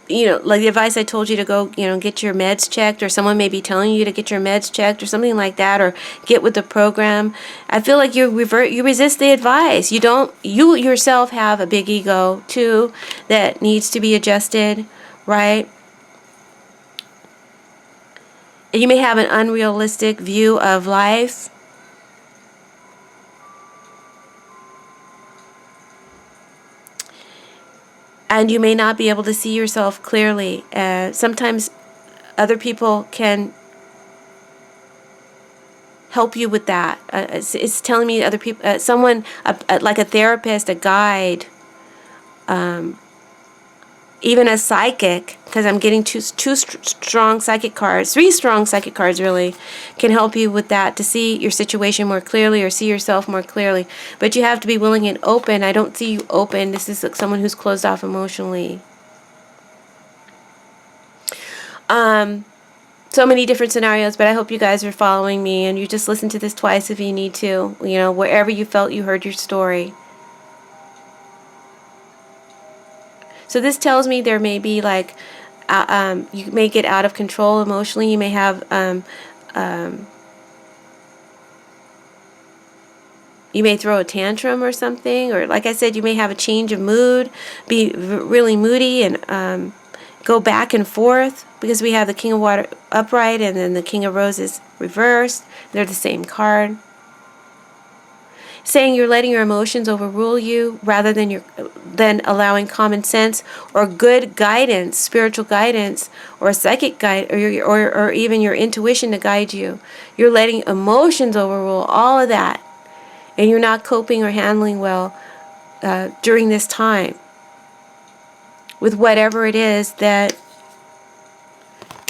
like the advice I told you to go, get your meds checked, or someone may be telling you to get your meds checked or something like that, or get with the program. I feel like you resist the advice. You yourself have a big ego too that needs to be adjusted, right? You may have an unrealistic view of life. And you may not be able to see yourself clearly. Sometimes other people can help you with that. It's telling me other people, someone, like a therapist, a guide, even a psychic, because I'm getting two strong psychic cards, 3 strong psychic cards really, can help you with that, to see your situation more clearly or see yourself more clearly. But you have to be willing and open. I don't see you open. This is like someone who's closed off emotionally. So many different scenarios, but I hope you guys are following me, and you just listen to this twice if you need to, wherever you felt you heard your story. So this tells me there may be like, you may get out of control emotionally. You may have, you may throw a tantrum or something, or like I said, you may have a change of mood, be really moody, and go back and forth, because we have the King of Water upright and then the King of Roses reversed. They're the same card. Saying you're letting your emotions overrule you rather than allowing common sense or good guidance, spiritual guidance, or psychic guide, or even your intuition to guide you. You're letting emotions overrule all of that, and you're not coping or handling well during this time with whatever it is that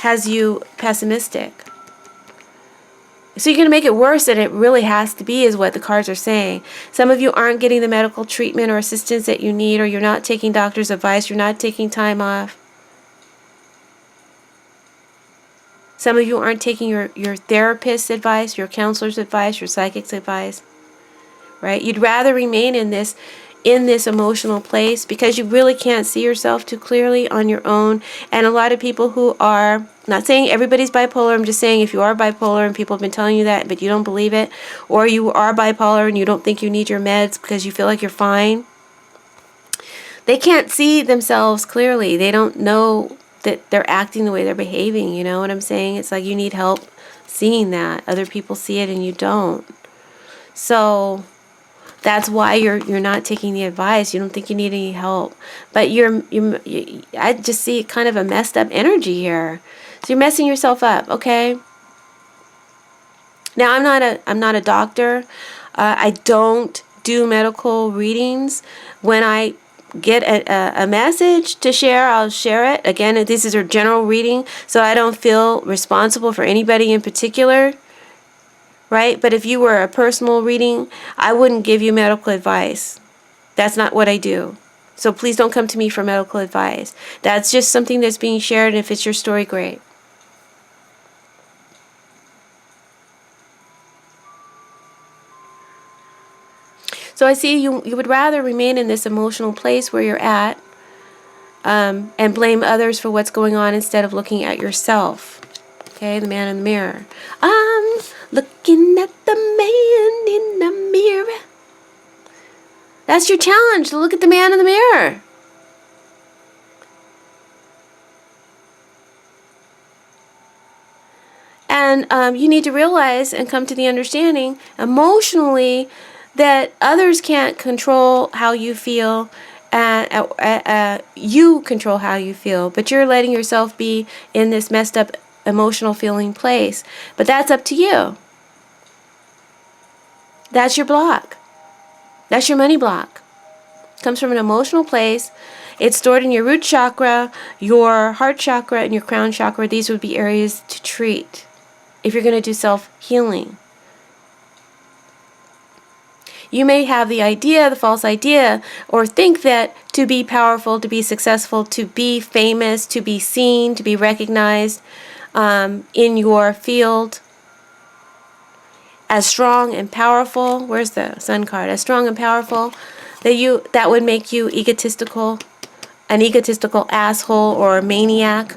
has you pessimistic. So you're going to make it worse than it really has to be, is what the cards are saying. Some of you aren't getting the medical treatment or assistance that you need, or you're not taking doctor's advice, you're not taking time off. Some of you aren't taking your therapist's advice, your counselor's advice, your psychic's advice. Right? You'd rather remain in this emotional place because you really can't see yourself too clearly on your own. And a lot of people who are, not saying everybody's bipolar, I'm just saying if you are bipolar and people have been telling you that but you don't believe it, or you are bipolar and you don't think you need your meds because you feel like you're fine, they can't see themselves clearly. They don't know that they're acting the way they're behaving. You know what I'm saying? It's like you need help seeing that. Other people see it and you don't. So that's why you're not taking the advice. You don't think you need any help, but I just see kind of a messed up energy here. So you're messing yourself up, okay? Now I'm not a doctor. I don't do medical readings. When I get a message to share, I'll share it. Again, this is a general reading, so I don't feel responsible for anybody in particular. Right? But if you were a personal reading, I wouldn't give you medical advice. That's not what I do. So please don't come to me for medical advice. That's just something that's being shared, and if it's your story, great. So I see you would rather remain in this emotional place where you're at, and blame others for what's going on instead of looking at yourself. Okay, the man in the mirror. I'm looking at the man in the mirror. That's your challenge, to look at the man in the mirror. And you need to realize and come to the understanding emotionally that others can't control how you feel. You control how you feel, but you're letting yourself be in this messed up emotional feeling place. But that's up to you. That's your block. That's your money block. It comes from an emotional place. It's stored in your root chakra, your heart chakra, and your crown chakra. These would be areas to treat if you're going to do self-healing. You may have the false idea, or think that to be powerful, to be successful, to be famous, to be seen, to be recognized in your field, as strong and powerful, where's the sun card? As strong and powerful, that would make you egotistical, an egotistical asshole or a maniac,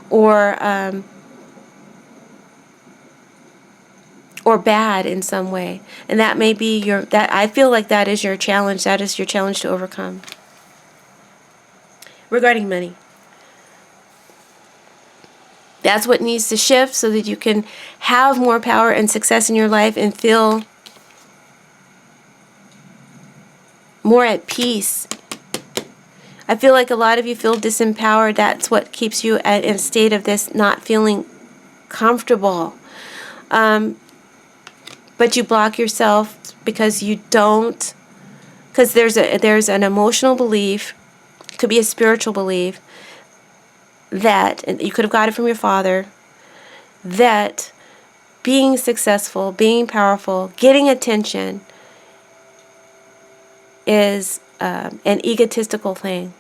or bad in some way. And that may be I feel like that is your challenge. That is your challenge to overcome. Regarding money. That's what needs to shift so that you can have more power and success in your life and feel more at peace. I feel like a lot of you feel disempowered. That's what keeps you in a state of this not feeling comfortable. But you block yourself because you don't, because there's an emotional belief, could be a spiritual belief, that, and you could have got it from your father, that being successful, being powerful, getting attention is an egotistical thing,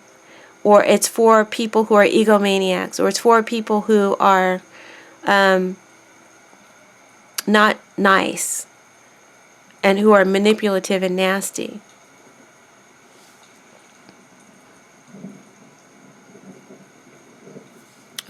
or it's for people who are egomaniacs, or it's for people who are not nice and who are manipulative and nasty.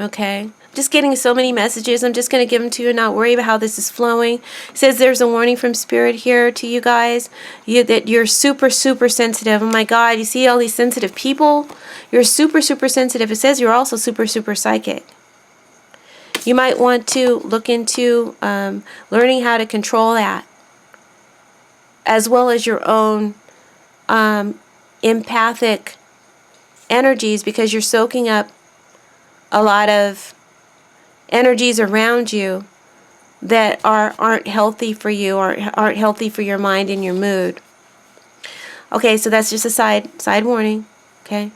Okay, just getting so many messages. I'm just going to give them to you and not worry about how this is flowing. It says there's a warning from Spirit here to you guys, that you're super, super sensitive. Oh my God, you see all these sensitive people? You're super, super sensitive. It says you're also super, super psychic. You might want to look into learning how to control that, as well as your own empathic energies, because you're soaking up a lot of energies around you that aren't healthy for you, or aren't healthy for your mind and your mood. Okay, so that's just a side warning. Okay,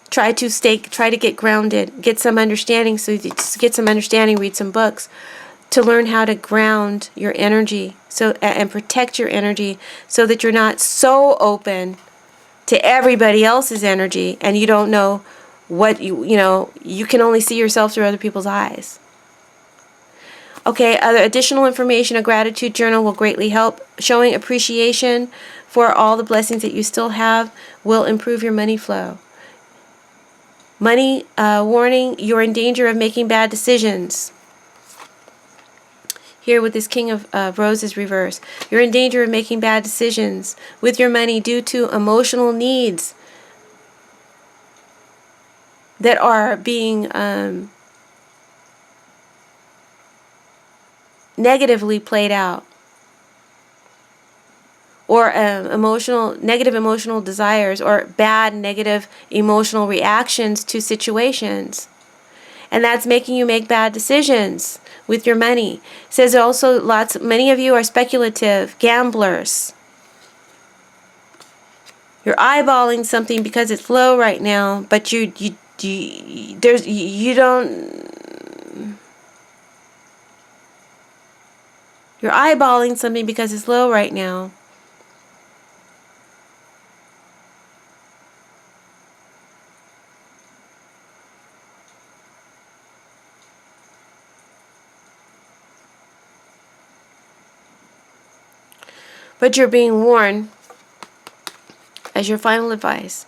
try to get grounded, get some understanding. So to get some understanding, read some books to learn how to ground your energy, so and protect your energy, so that you're not so open to everybody else's energy and you don't know what you can only see yourself through other people's eyes. Okay, other additional information, a gratitude journal will greatly help. Showing appreciation for all the blessings that you still have will improve your money flow. Money warning, you're in danger of making bad decisions. Here with this King of Roses reverse, you're in danger of making bad decisions with your money due to emotional needs that are being negatively played out, or negative emotional desires, or bad negative emotional reactions to situations, and that's making you make bad decisions with your money. It says also many of you are speculative gamblers. You're eyeballing something because it's low right now, but you don't. You're eyeballing something because it's low right now. But you're being warned, as your final advice,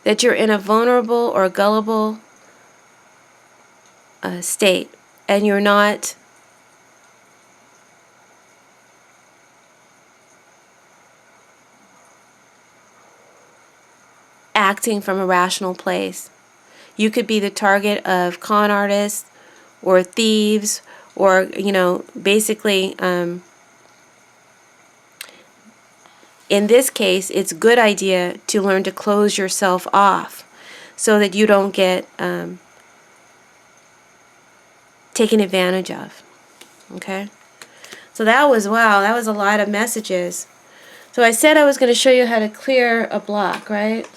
that you're in a vulnerable or gullible state, and you're not acting from a rational place. You could be the target of con artists or thieves, or basically in this case, it's a good idea to learn to close yourself off so that you don't get taken advantage of. Okay? So that was a lot of messages. So I said I was going to show you how to clear a block, right?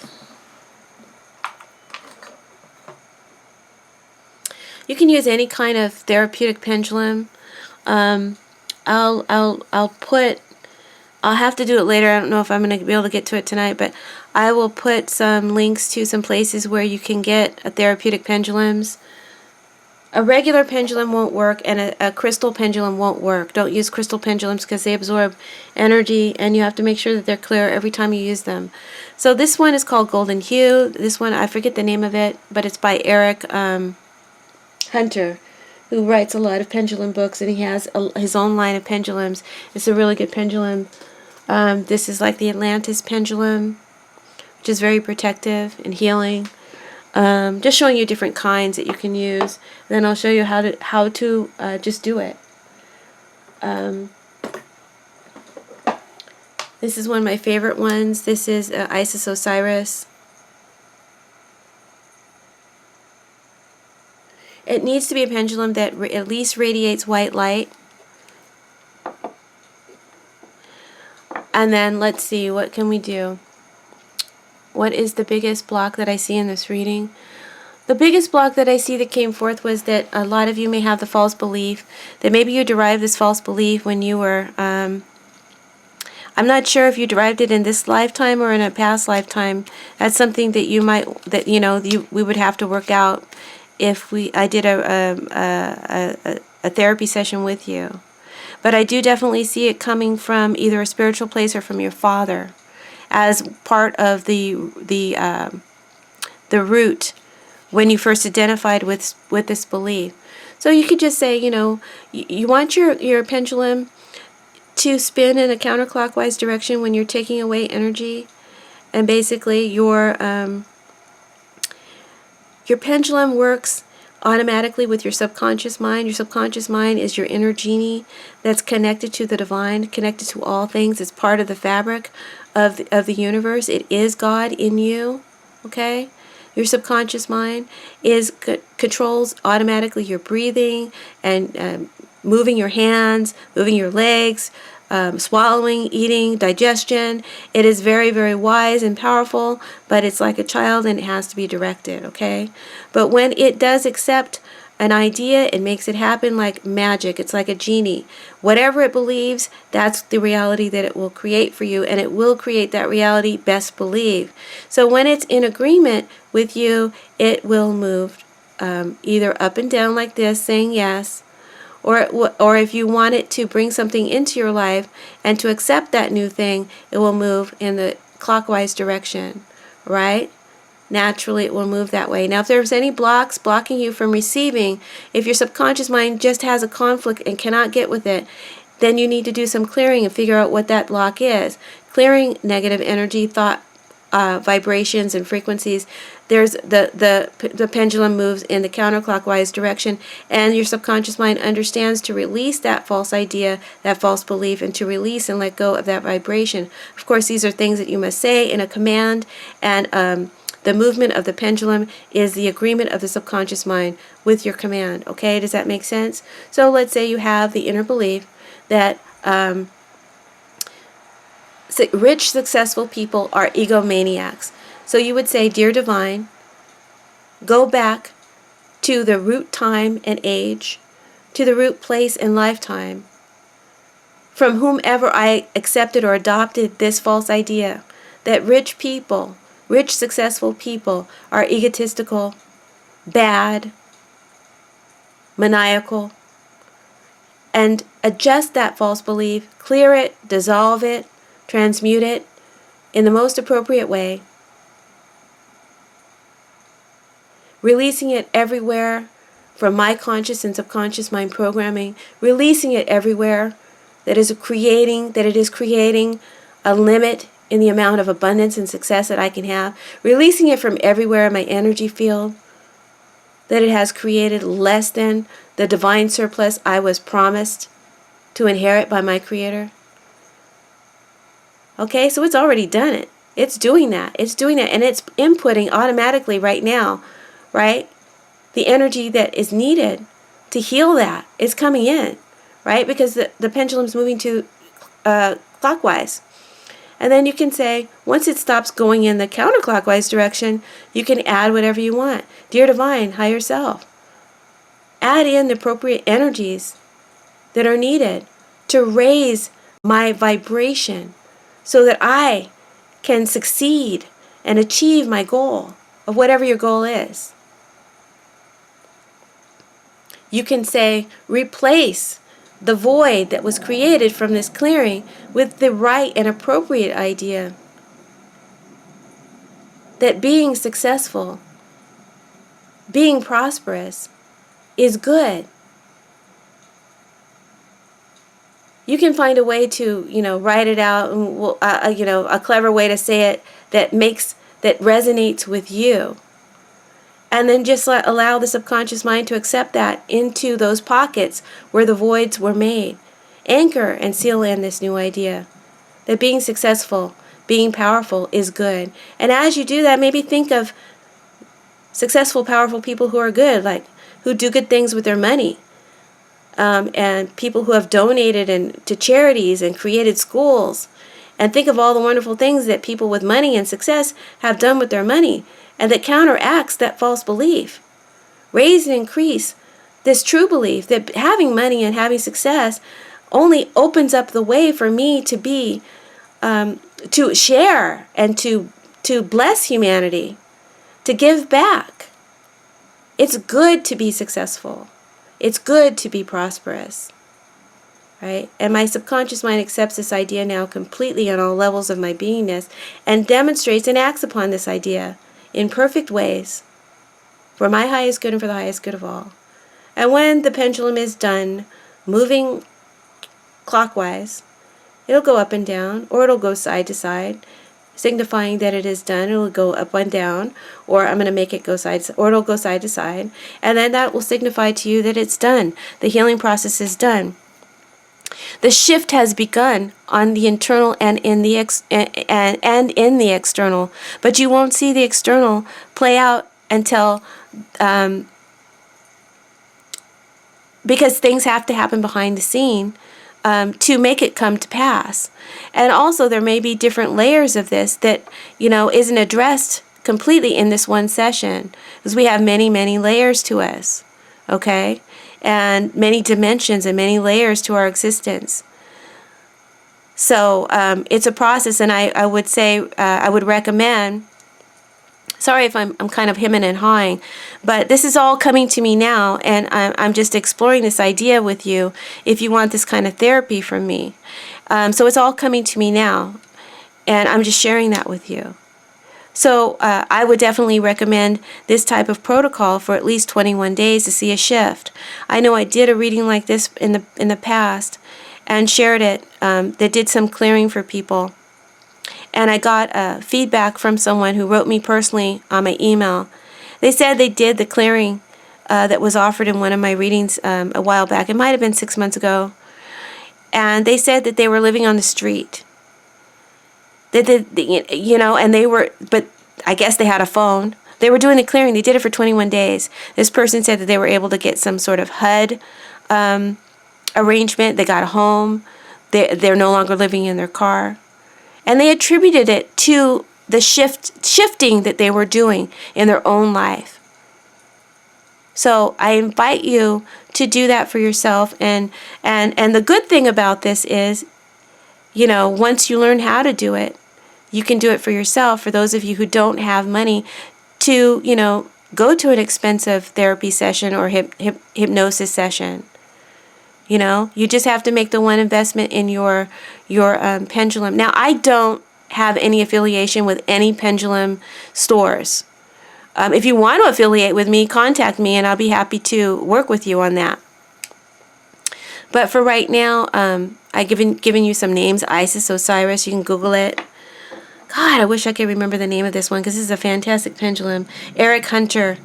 You can use any kind of therapeutic pendulum. I'll have to do it later. I don't know if I'm going to be able to get to it tonight, but I will put some links to some places where you can get therapeutic pendulums. A regular pendulum won't work, and a crystal pendulum won't work. Don't use crystal pendulums because they absorb energy, and you have to make sure that they're clear every time you use them. So this one is called Golden Hue. This one, I forget the name of it, but it's by Eric Hunter, who writes a lot of pendulum books, and he has his own line of pendulums. It's a really good pendulum. This is like the Atlantis pendulum, which is very protective and healing. Just showing you different kinds that you can use. Then I'll show you how to just do it. This is one of my favorite ones. This is Isis Osiris. It needs to be a pendulum that at least radiates white light. And then let's see, what can we do? What is the biggest block that I see in this reading? The biggest block that I see that came forth was that a lot of you may have the false belief that maybe you derived this false belief when you were, I'm not sure if you derived it in this lifetime or in a past lifetime. That's something that you might, we would have to work out if I did a therapy session with you. But I do definitely see it coming from either a spiritual place or from your father, as part of the root when you first identified with this belief. So you could just say, you want your pendulum to spin in a counterclockwise direction when you're taking away energy, and basically your pendulum works automatically with your subconscious mind. Your subconscious mind is your inner genie that's connected to the divine, connected to all things. It's part of the fabric of the universe. It is God in you, okay? Your subconscious mind controls automatically your breathing and moving your hands, moving your legs, swallowing, eating, digestion. It is very, very wise and powerful, but it's like a child and it has to be directed, okay? But when it does accept an idea, it makes it happen like magic. It's like a genie. Whatever it believes, that's the reality that it will create for you, and it will create that reality, best believe. So when it's in agreement with you, it will move either up and down like this, saying yes, or if you want it to bring something into your life and to accept that new thing, it will move in the clockwise direction, right? Naturally, it will move that way. Now, if there's any blocks blocking you from receiving, if your subconscious mind just has a conflict and cannot get with it, then you need to do some clearing and figure out what that block is. Clearing negative energy, thought, vibrations, and frequencies. There's the pendulum moves in the counterclockwise direction, and your subconscious mind understands to release that false idea, that false belief, and to release and let go of that vibration. Of course, these are things that you must say in a command, and the movement of the pendulum is the agreement of the subconscious mind with your command. Okay, does that make sense? So let's say you have the inner belief that rich, successful people are egomaniacs. So you would say, Dear Divine, go back to the root time and age, to the root place and lifetime, from whomever I accepted or adopted this false idea that rich people, rich, successful people are egotistical, bad, maniacal, and adjust that false belief, clear it, dissolve it, transmute it in the most appropriate way, releasing it everywhere from my conscious and subconscious mind programming, releasing it everywhere that it is creating a limit in the amount of abundance and success that I can have, releasing it from everywhere in my energy field that it has created less than the divine surplus I was promised to inherit by my Creator. Okay, so it's already done it. It's doing that. It's doing that, and it's inputting automatically right now, right? The energy that is needed to heal that is coming in, right? Because the pendulum's moving to clockwise. And then you can say, once it stops going in the counterclockwise direction, you can add whatever you want. Dear Divine, Higher Self, add in the appropriate energies that are needed to raise my vibration so that I can succeed and achieve my goal of whatever your goal is. You can say, replace the void that was created from this clearing with the right and appropriate idea that being successful, being prosperous is good. You can find a way to, write it out, and a clever way to say it that resonates with you. And then just allow the subconscious mind to accept that into those pockets where the voids were made. Anchor and seal in this new idea that being successful, being powerful is good. And as you do that, maybe think of successful, powerful people who are good, like who do good things with their money. And people who have donated to charities and created schools. And think of all the wonderful things that people with money and success have done with their money, and that counteracts that false belief. Raise and increase this true belief that having money and having success only opens up the way for me to be, to share and to bless humanity, to give back. It's good to be successful. It's good to be prosperous, right? And my subconscious mind accepts this idea now completely on all levels of my beingness and demonstrates and acts upon this idea in perfect ways. for my highest good and for the highest good of all. And when the pendulum is done moving clockwise, it'll go up and down, or it'll go side to side, signifying that it is done. It'll go up and down, or I'm going to make it go side, or it'll go side to side, and then that will signify to you that it's done. The healing process is done. The shift has begun on the internal and in the in the external, but you won't see the external play out until because things have to happen behind the scene to make it come to pass. And also there may be different layers of this that, isn't addressed completely in this one session, because we have many, many layers to us, okay? And many dimensions and many layers to our existence. So it's a process, and I would say, I would recommend, sorry if I'm kind of hemming and hawing, but this is all coming to me now, and I'm just exploring this idea with you if you want this kind of therapy from me. So it's all coming to me now, and I'm just sharing that with you. So I would definitely recommend this type of protocol for at least 21 days to see a shift. I know I did a reading like this in the past and shared it that did some clearing for people. And I got feedback from someone who wrote me personally on my email. They said they did the clearing that was offered in one of my readings a while back. It might have been 6 months ago. And they said that they were living on the street. And they were, but I guess they had a phone. They were doing the clearing. They did it for 21 days. This person said that they were able to get some sort of HUD arrangement. They got a home. They're no longer living in their car. And they attributed it to the shifting that they were doing in their own life. So I invite you to do that for yourself. And the good thing about this is, once you learn how to do it, you can do it for yourself. For those of you who don't have money to, go to an expensive therapy session or hypnosis session. You just have to make the one investment in your pendulum. Now, I don't have any affiliation with any pendulum stores. If you want to affiliate with me, contact me, and I'll be happy to work with you on that. But for right now, I've given you some names: Isis, Osiris. You can Google it. God, I wish I could remember the name of this one, because this is a fantastic pendulum. Eric Hunter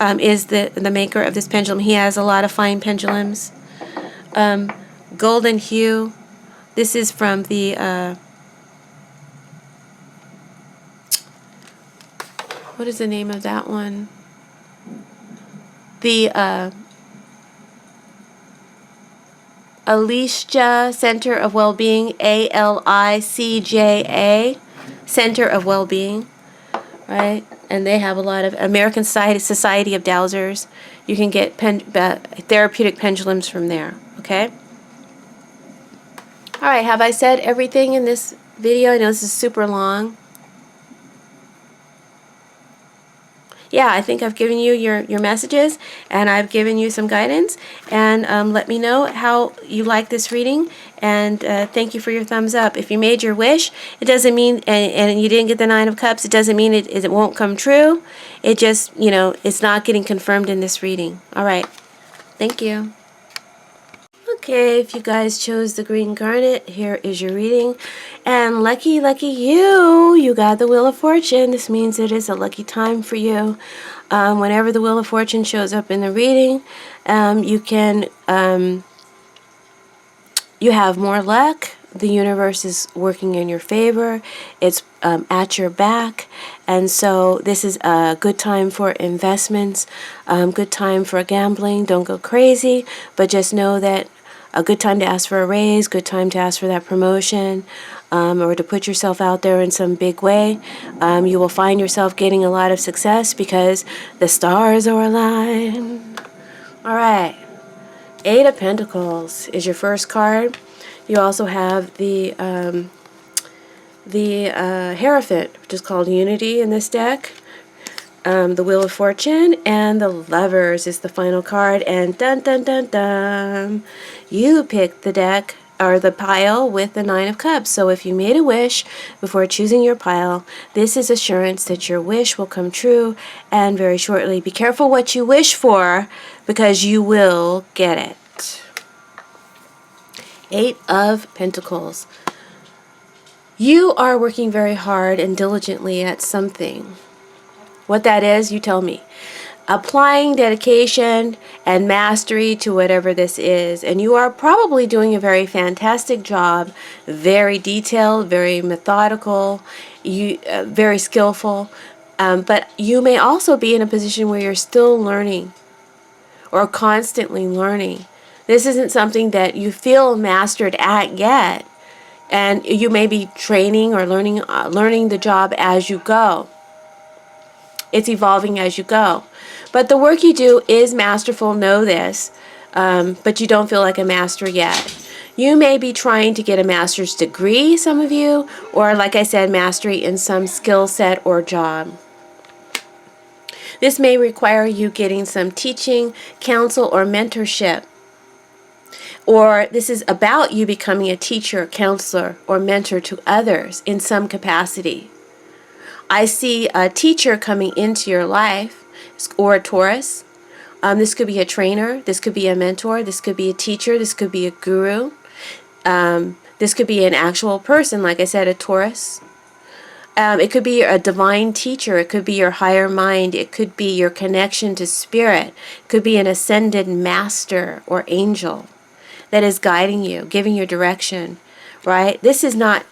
is the maker of this pendulum. He has a lot of fine pendulums. Golden Hue. This is from the what is the name of that one? The Alicja Center of Wellbeing, ALICJA, Center of Wellbeing, right? And they have a lot of American Society of Dowsers. You can get therapeutic pendulums from there, okay? All right, have I said everything in this video? I know this is super long. Yeah, I think I've given you your messages, and I've given you some guidance, and let me know how you like this reading, and thank you for your thumbs up. If you made your wish, it doesn't mean, and you didn't get the Nine of Cups, it doesn't mean it won't come true. It just, it's not getting confirmed in this reading. All right, thank you. Okay, if you guys chose the green garnet, here is your reading. And lucky you got the Wheel of Fortune. This means it is a lucky time for you. Whenever the Wheel of Fortune shows up in the reading, you have more luck. The universe is working in your favor. It's at your back. And so this is a good time for investments, good time for gambling. Don't go crazy, but just know that a good time to ask for a raise, good time to ask for that promotion, or to put yourself out there in some big way. You will find yourself getting a lot of success because the stars are aligned. All right. Eight of Pentacles is your first card. You also have the Hierophant, which is called Unity in this deck. The Wheel of Fortune, and the Lovers is the final card. And dun dun dun dun, you picked the deck or the pile with the Nine of Cups. So if you made a wish before choosing your pile, this is assurance that your wish will come true, and very shortly. Be careful what you wish for, because you will get it. Eight of Pentacles. You are working very hard and diligently at something. What that is, you tell me. Applying dedication and mastery to whatever this is. And you are probably doing a very fantastic job, very detailed, very methodical, very skillful. But you may also be in a position where you're still learning or constantly learning. This isn't something that you feel mastered at yet. And you may be training or learning the job as you go. It's evolving as you go. But the work you do is masterful, know this, but you don't feel like a master yet. You may be trying to get a master's degree, some of you, or like I said, mastery in some skill set or job. This may require you getting some teaching, counsel, or mentorship. Or this is about you becoming a teacher, counselor, or mentor to others in some capacity. I see a teacher coming into your life, or a Taurus. This could be a trainer. This could be a mentor. This could be a teacher. This could be a guru. This could be an actual person, like I said, a Taurus. It could be a divine teacher. It could be your higher mind. It could be your connection to spirit. It could be an ascended master or angel that is guiding you, giving you direction, right? This is not,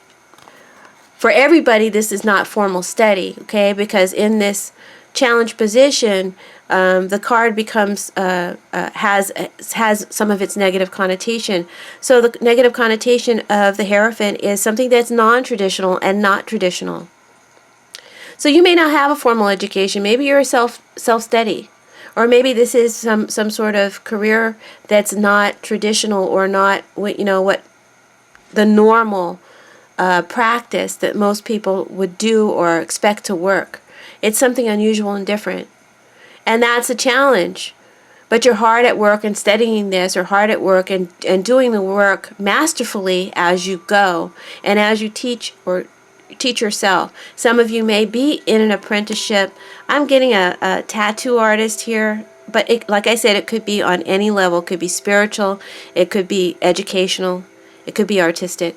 for everybody, this is not formal study, okay? Because in this challenge position, the card becomes, has some of its negative connotation. So the negative connotation of the Hierophant is something that's non-traditional and not traditional. So you may not have a formal education. Maybe you're a self-study. Or maybe this is some sort of career that's not traditional or not what the normal practice that most people would do or expect to work. It's something unusual and different. And that's a challenge. But you're hard at work and studying this, or hard at work and doing the work masterfully as you go and as you teach or teach yourself. Some of you may be in an apprenticeship. I'm getting a tattoo artist here, but like I said, it could be on any level. It could be spiritual, it could be educational, it could be artistic.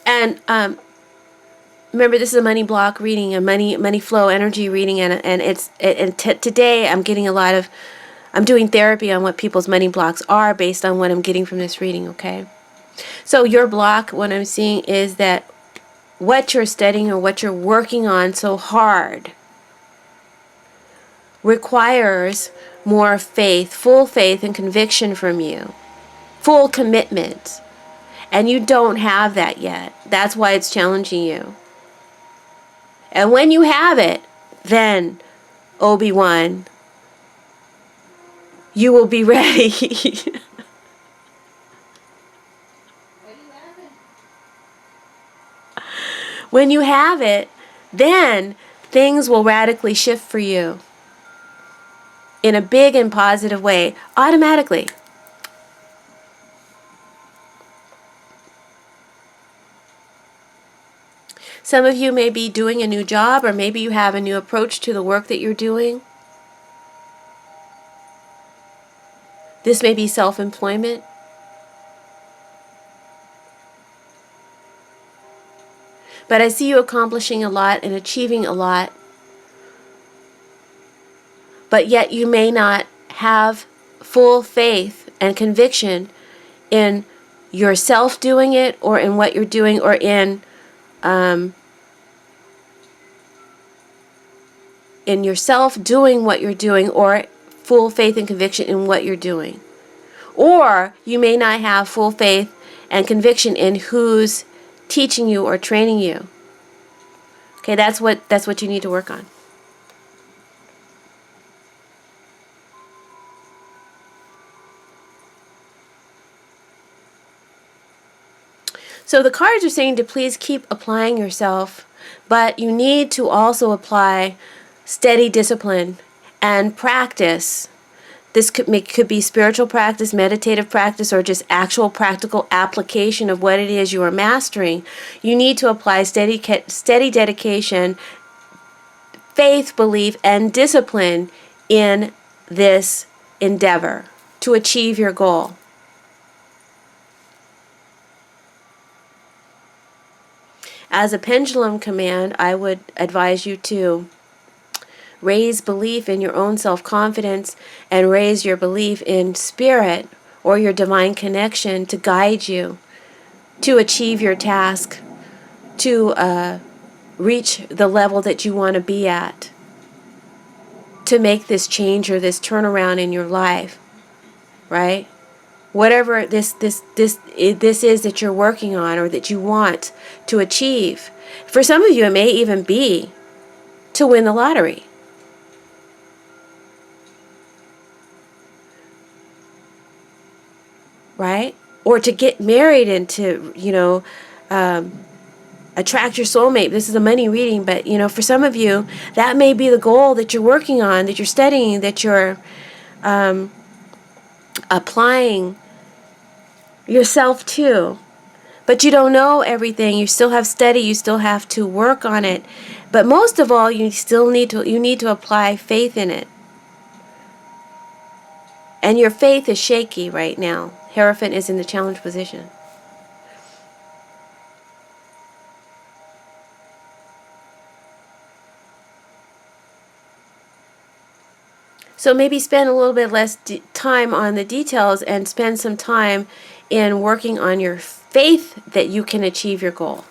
And remember, this is a money block reading, a money flow energy reading, and today I'm getting I'm doing therapy on what people's money blocks are based on what I'm getting from this reading, okay? So your block, what I'm seeing is that what you're studying or what you're working on so hard requires more faith, full faith and conviction from you, full commitment. And you don't have that yet. That's why it's challenging you. And when you have it, then, Obi-Wan, you will be ready. When you have it, then things will radically shift for you in a big and positive way, automatically. Some of you may be doing a new job, or maybe you have a new approach to the work that you're doing. This may be self-employment. But I see you accomplishing a lot and achieving a lot. But yet you may not have full faith and conviction in yourself doing it, or in what you're doing, or in yourself doing what you're doing, or full faith and conviction in what you're doing. Or you may not have full faith and conviction in who's teaching you or training you. Okay, that's what you need to work on. So the cards are saying to please keep applying yourself, but you need to also apply steady discipline and practice. This could be spiritual practice, meditative practice, or just actual practical application of what it is you are mastering. You need to apply steady dedication, faith, belief, and discipline in this endeavor to achieve your goal. As a pendulum command, I would advise you to raise belief in your own self-confidence and raise your belief in spirit or your divine connection to guide you to achieve your task, to reach the level that you want to be at, to make this change or this turnaround in your life, right? Whatever this is that you're working on or that you want to achieve. For some of you, it may even be to win the lottery. Right? Or to get married and to, attract your soulmate. This is a money reading, but, for some of you, that may be the goal that you're working on, that you're studying, that you're applying yourself to. But you don't know everything. You still have study. You still have to work on it. But most of all, you need to apply faith in it. And your faith is shaky right now. Hierophant is in the challenge position. So maybe spend a little bit less time on the details and spend some time in working on your faith that you can achieve your goal.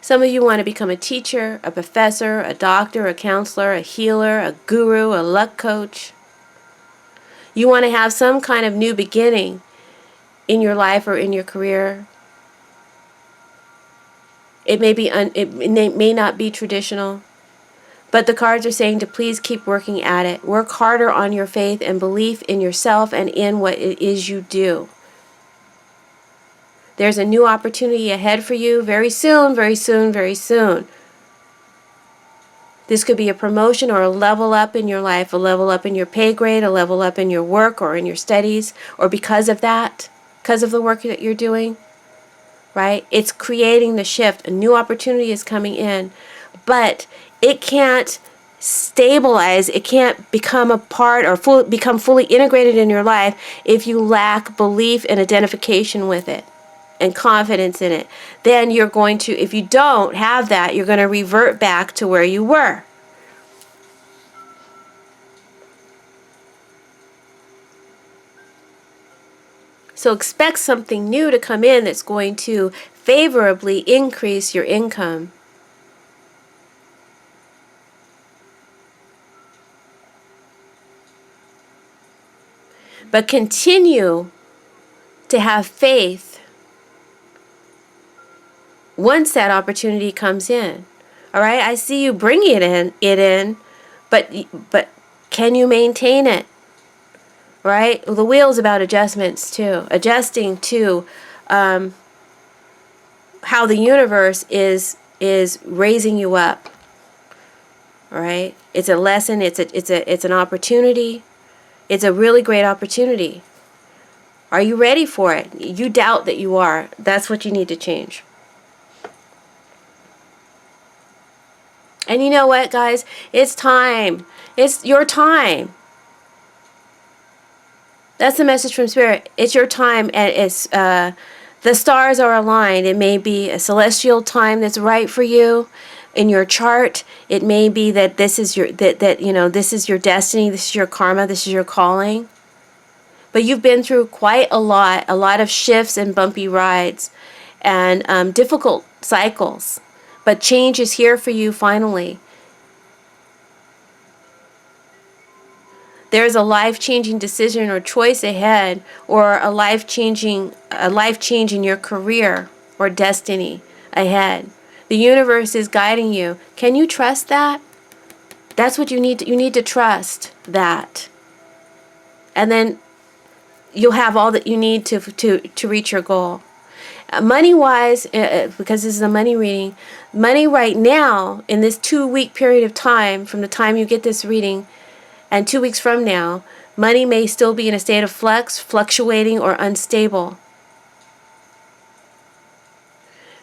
Some of you want to become a teacher, a professor, a doctor, a counselor, a healer, a guru, a luck coach. You want to have some kind of new beginning in your life or in your career. It may not be traditional, but the cards are saying to please keep working at it. Work harder on your faith and belief in yourself and in what it is you do. There's a new opportunity ahead for you very soon, very soon, very soon. This could be a promotion or a level up in your life, a level up in your pay grade, a level up in your work or in your studies, or because of that, because of the work that you're doing, right? It's creating the shift. A new opportunity is coming in, but it can't stabilize, it can't become a part or become fully integrated in your life if you lack belief and identification with it and confidence in it. Then you're going to, if you don't have that, you're going to revert back to where you were. So expect something new to come in that's going to favorably increase your income. But continue to have faith once that opportunity comes in. All right, I see you bringing it in, but can you maintain it? Right? The wheel's about adjustments too. Adjusting to how the universe is raising you up. All right? It's a lesson, it's an opportunity. It's a really great opportunity. Are you ready for it? You doubt that you are. That's what you need to change. And you know what, guys? It's time. It's your time. That's the message from Spirit. It's your time, and it's the stars are aligned. It may be a celestial time that's right for you in your chart. It may be that this is your this is your destiny. This is your karma. This is your calling. But you've been through quite a lot of shifts and bumpy rides, and difficult cycles. But change is here for you finally. There's a life-changing decision or choice ahead, or a life change in your career or destiny ahead. The universe is guiding you. Can you trust that? That's what you need. You need to trust that. And then you'll have all that you need to reach your goal. Money-wise, because this is a money reading, money right now, in this 2-week period of time, from the time you get this reading, and 2 weeks from now, money may still be in a state of flux, fluctuating, or unstable.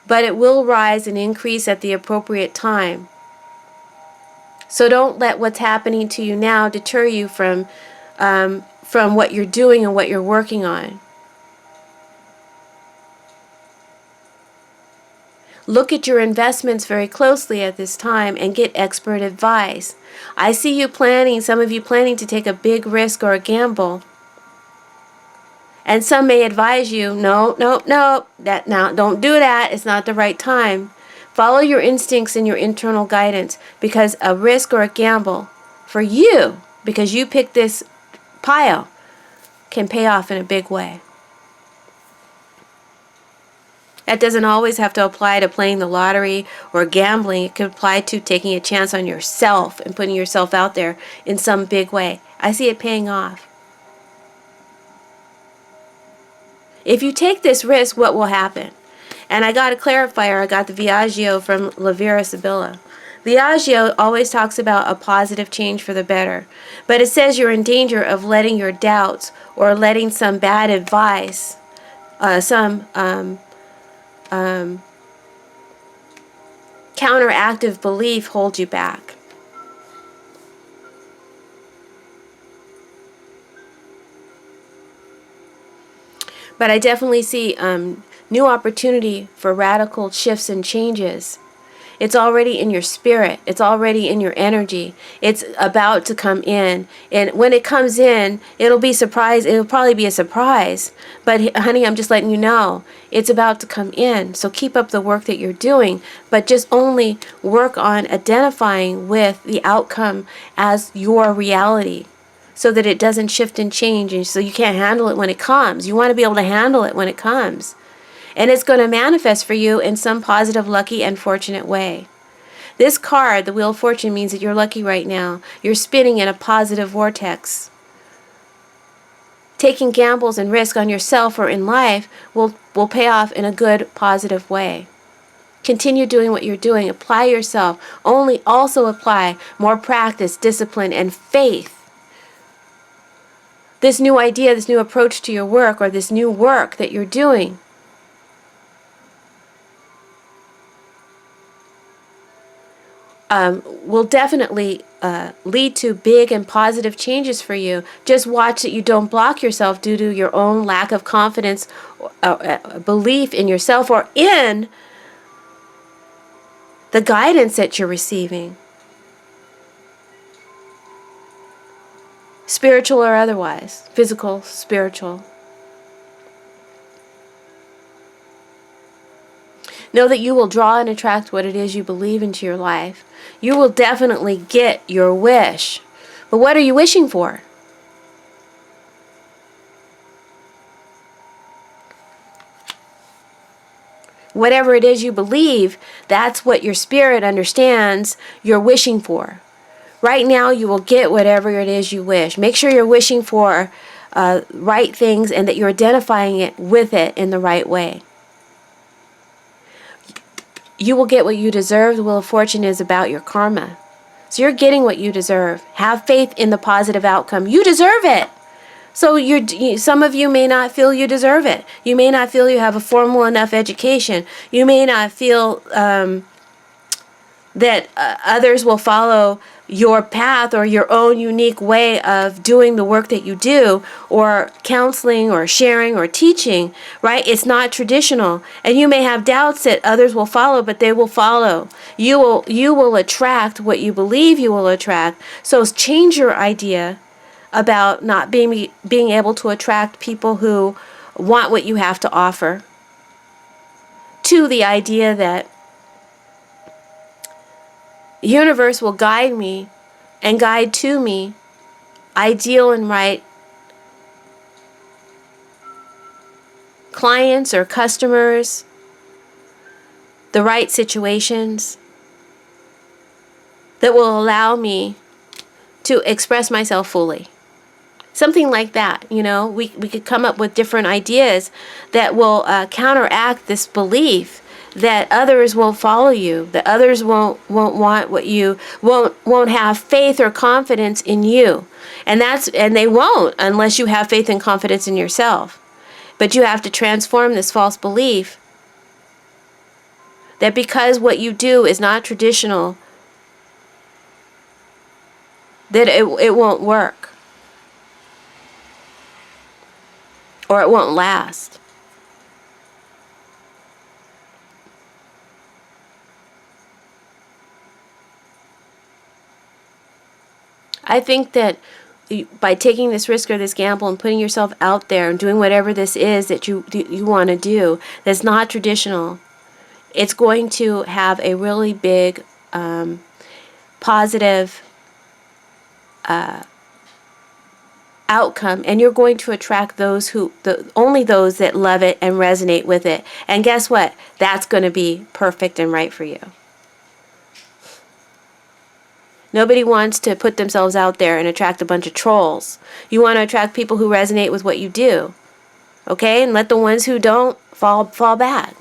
But it will rise and increase at the appropriate time. So don't let what's happening to you now deter you from what you're doing and what you're working on. Look at your investments very closely at this time and get expert advice. I see you planning, some of you planning to take a big risk or a gamble. And some may advise you, no, don't do that. It's not the right time. Follow your instincts and your internal guidance, because a risk or a gamble for you, because you picked this pile, can pay off in a big way. That doesn't always have to apply to playing the lottery or gambling. It could apply to taking a chance on yourself and putting yourself out there in some big way. I see it paying off. If you take this risk, what will happen? And I got a clarifier. I got the Viaggio from La Vera Sibilla. Viaggio always talks about a positive change for the better. But it says you're in danger of letting your doubts or letting some bad advice, counteractive belief hold you back. But I definitely see new opportunity for radical shifts and changes. It's already in your spirit. It's already in your energy. It's about to come in. And when it comes in, it'll be surprise. It'll probably be a surprise. But honey, I'm just letting you know, it's about to come in. So keep up the work that you're doing. But just only work on identifying with the outcome as your reality, so that it doesn't shift and change, and so you can't handle it when it comes. You want to be able to handle it when it comes. And it's going to manifest for you in some positive, lucky, and fortunate way. This card, the Wheel of Fortune, means that you're lucky right now. You're spinning in a positive vortex. Taking gambles and risk on yourself or in life will pay off in a good, positive way. Continue doing what you're doing. Apply yourself. Also apply more practice, discipline, and faith. This new idea, this new approach to your work, or this new work that you're doing, will definitely lead to big and positive changes for you. Just watch that you don't block yourself due to your own lack of confidence, belief in yourself, or in the guidance that you're receiving. Spiritual or otherwise, physical, spiritual. Know that you will draw and attract what it is you believe into your life. You will definitely get your wish. But what are you wishing for? Whatever it is you believe, that's what your spirit understands you're wishing for. Right now, you will get whatever it is you wish. Make sure you're wishing for right things, and that you're identifying it with it in the right way. You will get what you deserve. The Wheel of Fortune is about your karma. So you're getting what you deserve. Have faith in the positive outcome. You deserve it. So some of you may not feel you deserve it. You may not feel you have a formal enough education. You may not feel that others will follow your path or your own unique way of doing the work that you do, or counseling or sharing or teaching, right? It's not traditional. And you may have doubts that others will follow, but they will follow. You will attract what you believe you will attract. So change your idea about not being able to attract people who want what you have to offer, to the idea that the universe will guide me and guide to me ideal and right clients or customers, the right situations that will allow me to express myself fully. Something like that, you know. We could come up with different ideas that will counteract this belief that others won't follow you, that others won't want what you won't have faith or confidence in you. And they won't unless you have faith and confidence in yourself. But you have to transform this false belief that because what you do is not traditional, that it won't work. Or it won't last. I think that by taking this risk or this gamble and putting yourself out there and doing whatever this is that you want to do that's not traditional, it's going to have a really big positive outcome, and you're going to attract only those that love it and resonate with it. And guess what? That's going to be perfect and right for you. Nobody wants to put themselves out there and attract a bunch of trolls. You want to attract people who resonate with what you do. Okay? And let the ones who don't fall back.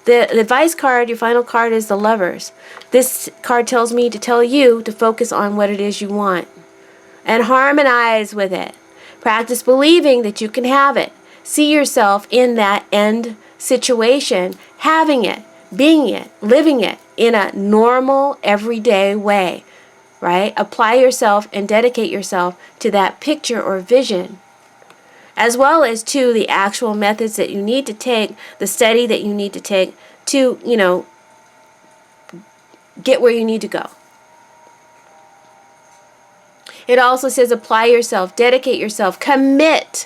The advice card, your final card, is the Lovers. This card tells me to tell you to focus on what it is you want and harmonize with it. Practice believing that you can have it. See yourself in that end situation, having it, being it, living it in a normal, everyday way, right? Apply yourself and dedicate yourself to that picture or vision, as well as to the actual methods that you need to take, the study that you need to take to, get where you need to go. It also says apply yourself, dedicate yourself, commit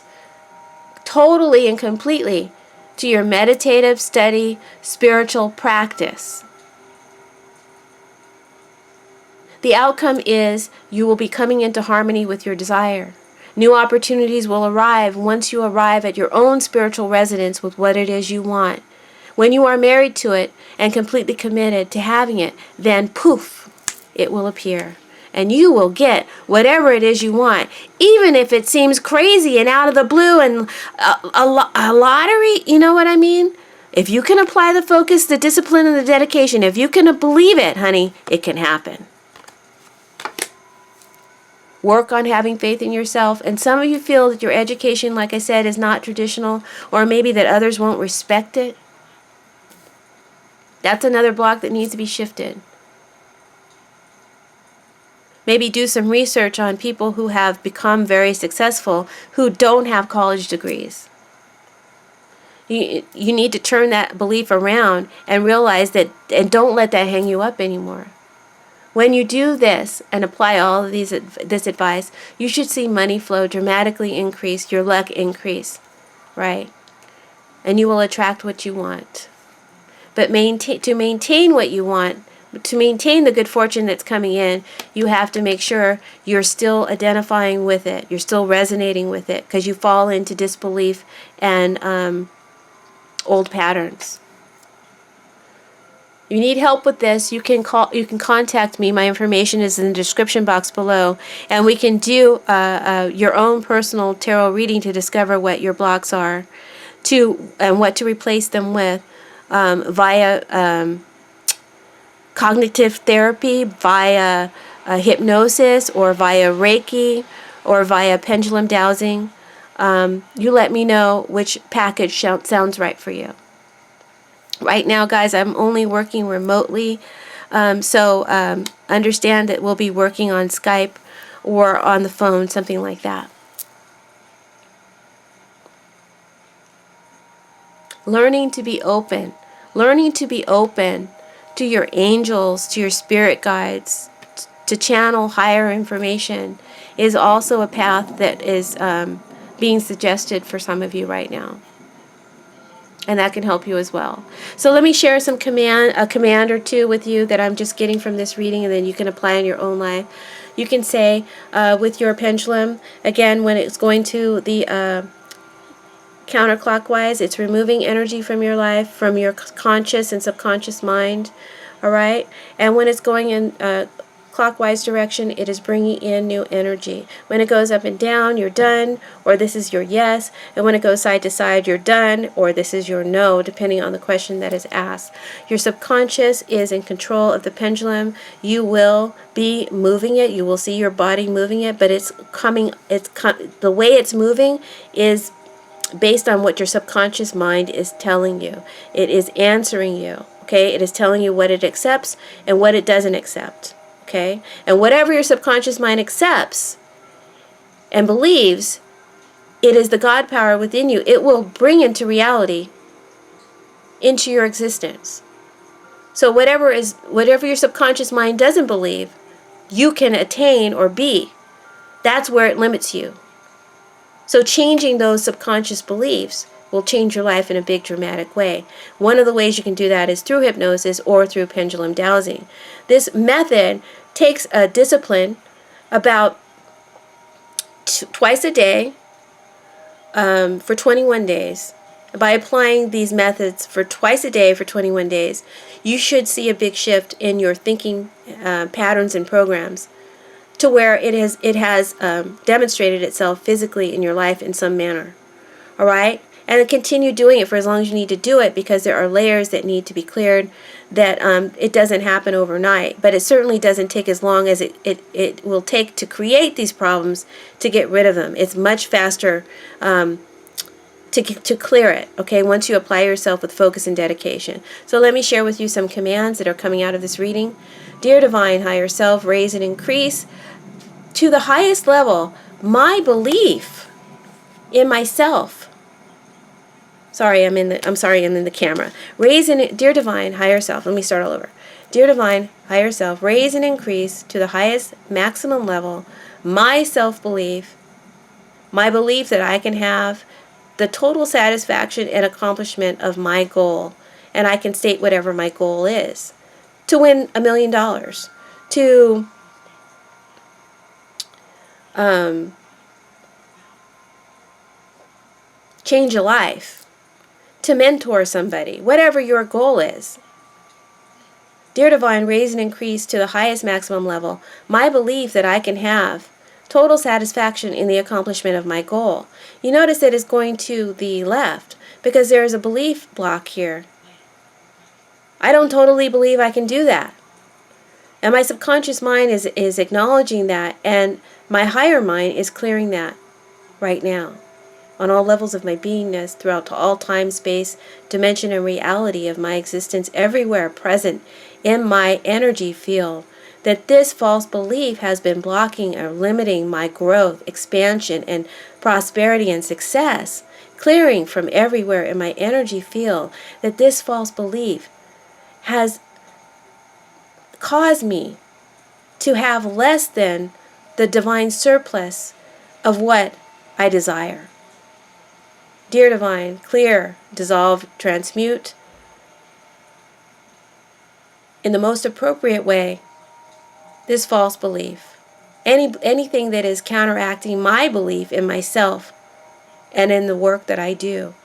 totally and completely to your meditative, study, spiritual practice. The outcome is you will be coming into harmony with your desire. New opportunities will arrive once you arrive at your own spiritual resonance with what it is you want. When you are married to it and completely committed to having it, then poof, it will appear. And you will get whatever it is you want, even if it seems crazy and out of the blue and a lottery. You know what I mean? If you can apply the focus, the discipline, and the dedication, if you can believe it, honey, it can happen. Work on having faith in yourself. And some of you feel that your education, like I said, is not traditional, or maybe that others won't respect it. That's another block that needs to be shifted. Maybe do some research on people who have become very successful who don't have college degrees. You need to turn that belief around and realize that, and don't let that hang you up anymore. When you do this and apply all of this advice, you should see money flow dramatically increase, your luck increase, right? And you will attract what you want. But to maintain what you want, to maintain the good fortune that's coming in, you have to make sure you're still identifying with it. You're still resonating with it, because you fall into disbelief and old patterns. You need help with this, you can contact me. My information is in the description box below, and we can do your own personal tarot reading to discover what your blocks are, and what to replace them with, via cognitive therapy, via hypnosis, or via Reiki, or via pendulum dowsing. You let me know which package sounds right for you. Right now, guys, I'm only working remotely, so understand that we'll be working on Skype or on the phone, something like that. Learning to be open to your angels, to your spirit guides, to channel higher information is also a path that is being suggested for some of you right now. And that can help you as well. So let me share a command or two with you that I'm just getting from this reading, and then you can apply in your own life. You can say with your pendulum, again, when it's going to the counterclockwise, it's removing energy from your life, from your conscious and subconscious mind. All right? And when it's going in counterclockwise direction, it is bringing in new energy. When it goes up and down, you're done, or this is your yes. And when it goes side to side, you're done, or this is your no, depending on the question that is asked. Your subconscious is in control of the pendulum. You will be moving it. You will see your body moving it, but the way it's moving is based on what your subconscious mind is telling you. It is answering you, okay? It is telling you what it accepts and what it doesn't accept, okay? And whatever your subconscious mind accepts and believes, it is the God power within you. It will bring into reality, into your existence. So whatever your subconscious mind doesn't believe, you can attain or be. That's where it limits you. So changing those subconscious beliefs will change your life in a big dramatic way. One of the ways you can do that is through hypnosis or through pendulum dowsing. This method takes a discipline about twice a day for 21 days. By applying these methods for twice a day for 21 days, you should see a big shift in your thinking patterns and programs, to where it has demonstrated itself physically in your life in some manner. All right? And continue doing it for as long as you need to do it, because there are layers that need to be cleared, that it doesn't happen overnight. But it certainly doesn't take as long as it will take to create these problems to get rid of them. It's much faster to clear it, okay, once you apply yourself with focus and dedication. So let me share with you some commands that are coming out of this reading. Dear Divine Higher Self, raise and increase to the highest level my belief in myself. I'm in the camera. Dear Divine Higher Self, let me start all over. Dear Divine Higher Self, raise and increase to the highest maximum level my self-belief, my belief that I can have the total satisfaction and accomplishment of my goal, and I can state whatever my goal is. To win $1 million, to change a life, to mentor somebody, whatever your goal is. Dear Divine, raise and increase to the highest maximum level my belief that I can have total satisfaction in the accomplishment of my goal. You notice that it's going to the left because there is a belief block here. I don't totally believe I can do that. And my subconscious mind is acknowledging that, and my higher mind is clearing that right now on all levels of my beingness, throughout all time, space, dimension, and reality of my existence, everywhere present in my energy field, that this false belief has been blocking or limiting my growth, expansion, and prosperity and success, clearing from everywhere in my energy field, that this false belief has caused me to have less than the divine surplus of what I desire. Dear Divine, clear, dissolve, transmute in the most appropriate way this false belief. Anything that is counteracting my belief in myself and in the work that I do.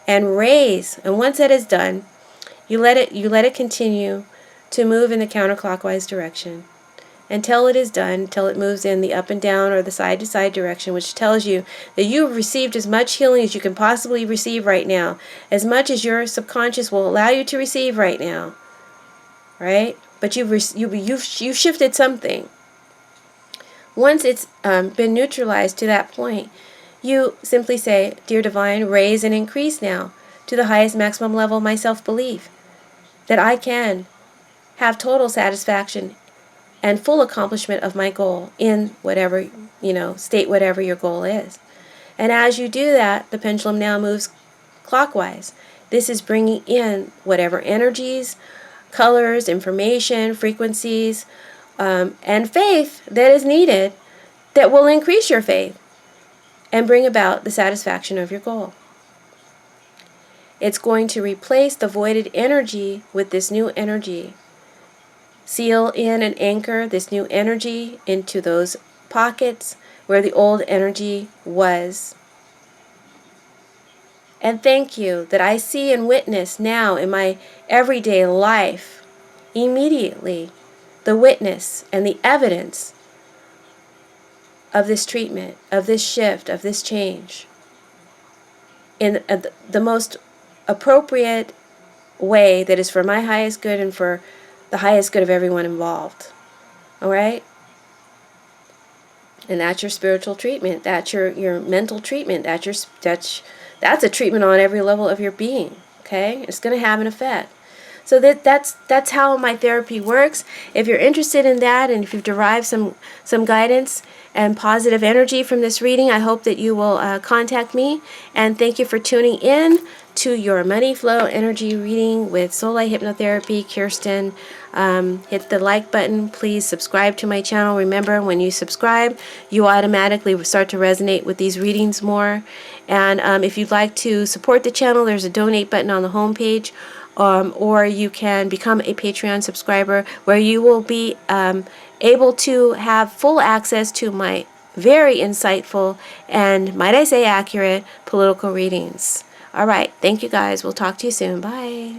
And raise, and once that is done, you let it continue to move in the counterclockwise direction until it is done, until it moves in the up and down or the side to side direction, which tells you that you have received as much healing as you can possibly receive right now, as much as your subconscious will allow you to receive right now, right? But you've shifted something. Once it's been neutralized to that point, you simply say, Dear Divine, raise and increase now to the highest maximum level of my self-belief, that I can have total satisfaction and full accomplishment of my goal in whatever, state whatever your goal is. And as you do that, the pendulum now moves clockwise. This is bringing in whatever energies, colors, information, frequencies, and faith that is needed, that will increase your faith and bring about the satisfaction of your goal. It's going to replace the voided energy with this new energy. Seal in and anchor this new energy into those pockets where the old energy was. And thank you that I see and witness now in my everyday life, immediately, the witness and the evidence of this treatment, of this shift, of this change in the most appropriate way that is for my highest good and for the highest good of everyone involved. All right? And that's your spiritual treatment. That's your mental treatment. That's a treatment on every level of your being. Okay? It's going to have an effect. So that's how my therapy works. If you're interested in that, and if you've derived some guidance and positive energy from this reading, I hope that you will contact me. And thank you for tuning in to your money flow energy reading with Soulight Hypnotherapy, Kirsten. Hit the like button. Please subscribe to my channel. Remember, when you subscribe, you automatically start to resonate with these readings more. And if you'd like to support the channel, there's a donate button on the homepage. Or you can become a Patreon subscriber, where you will be able to have full access to my very insightful and, might I say, accurate political readings. All right. Thank you, guys. We'll talk to you soon. Bye.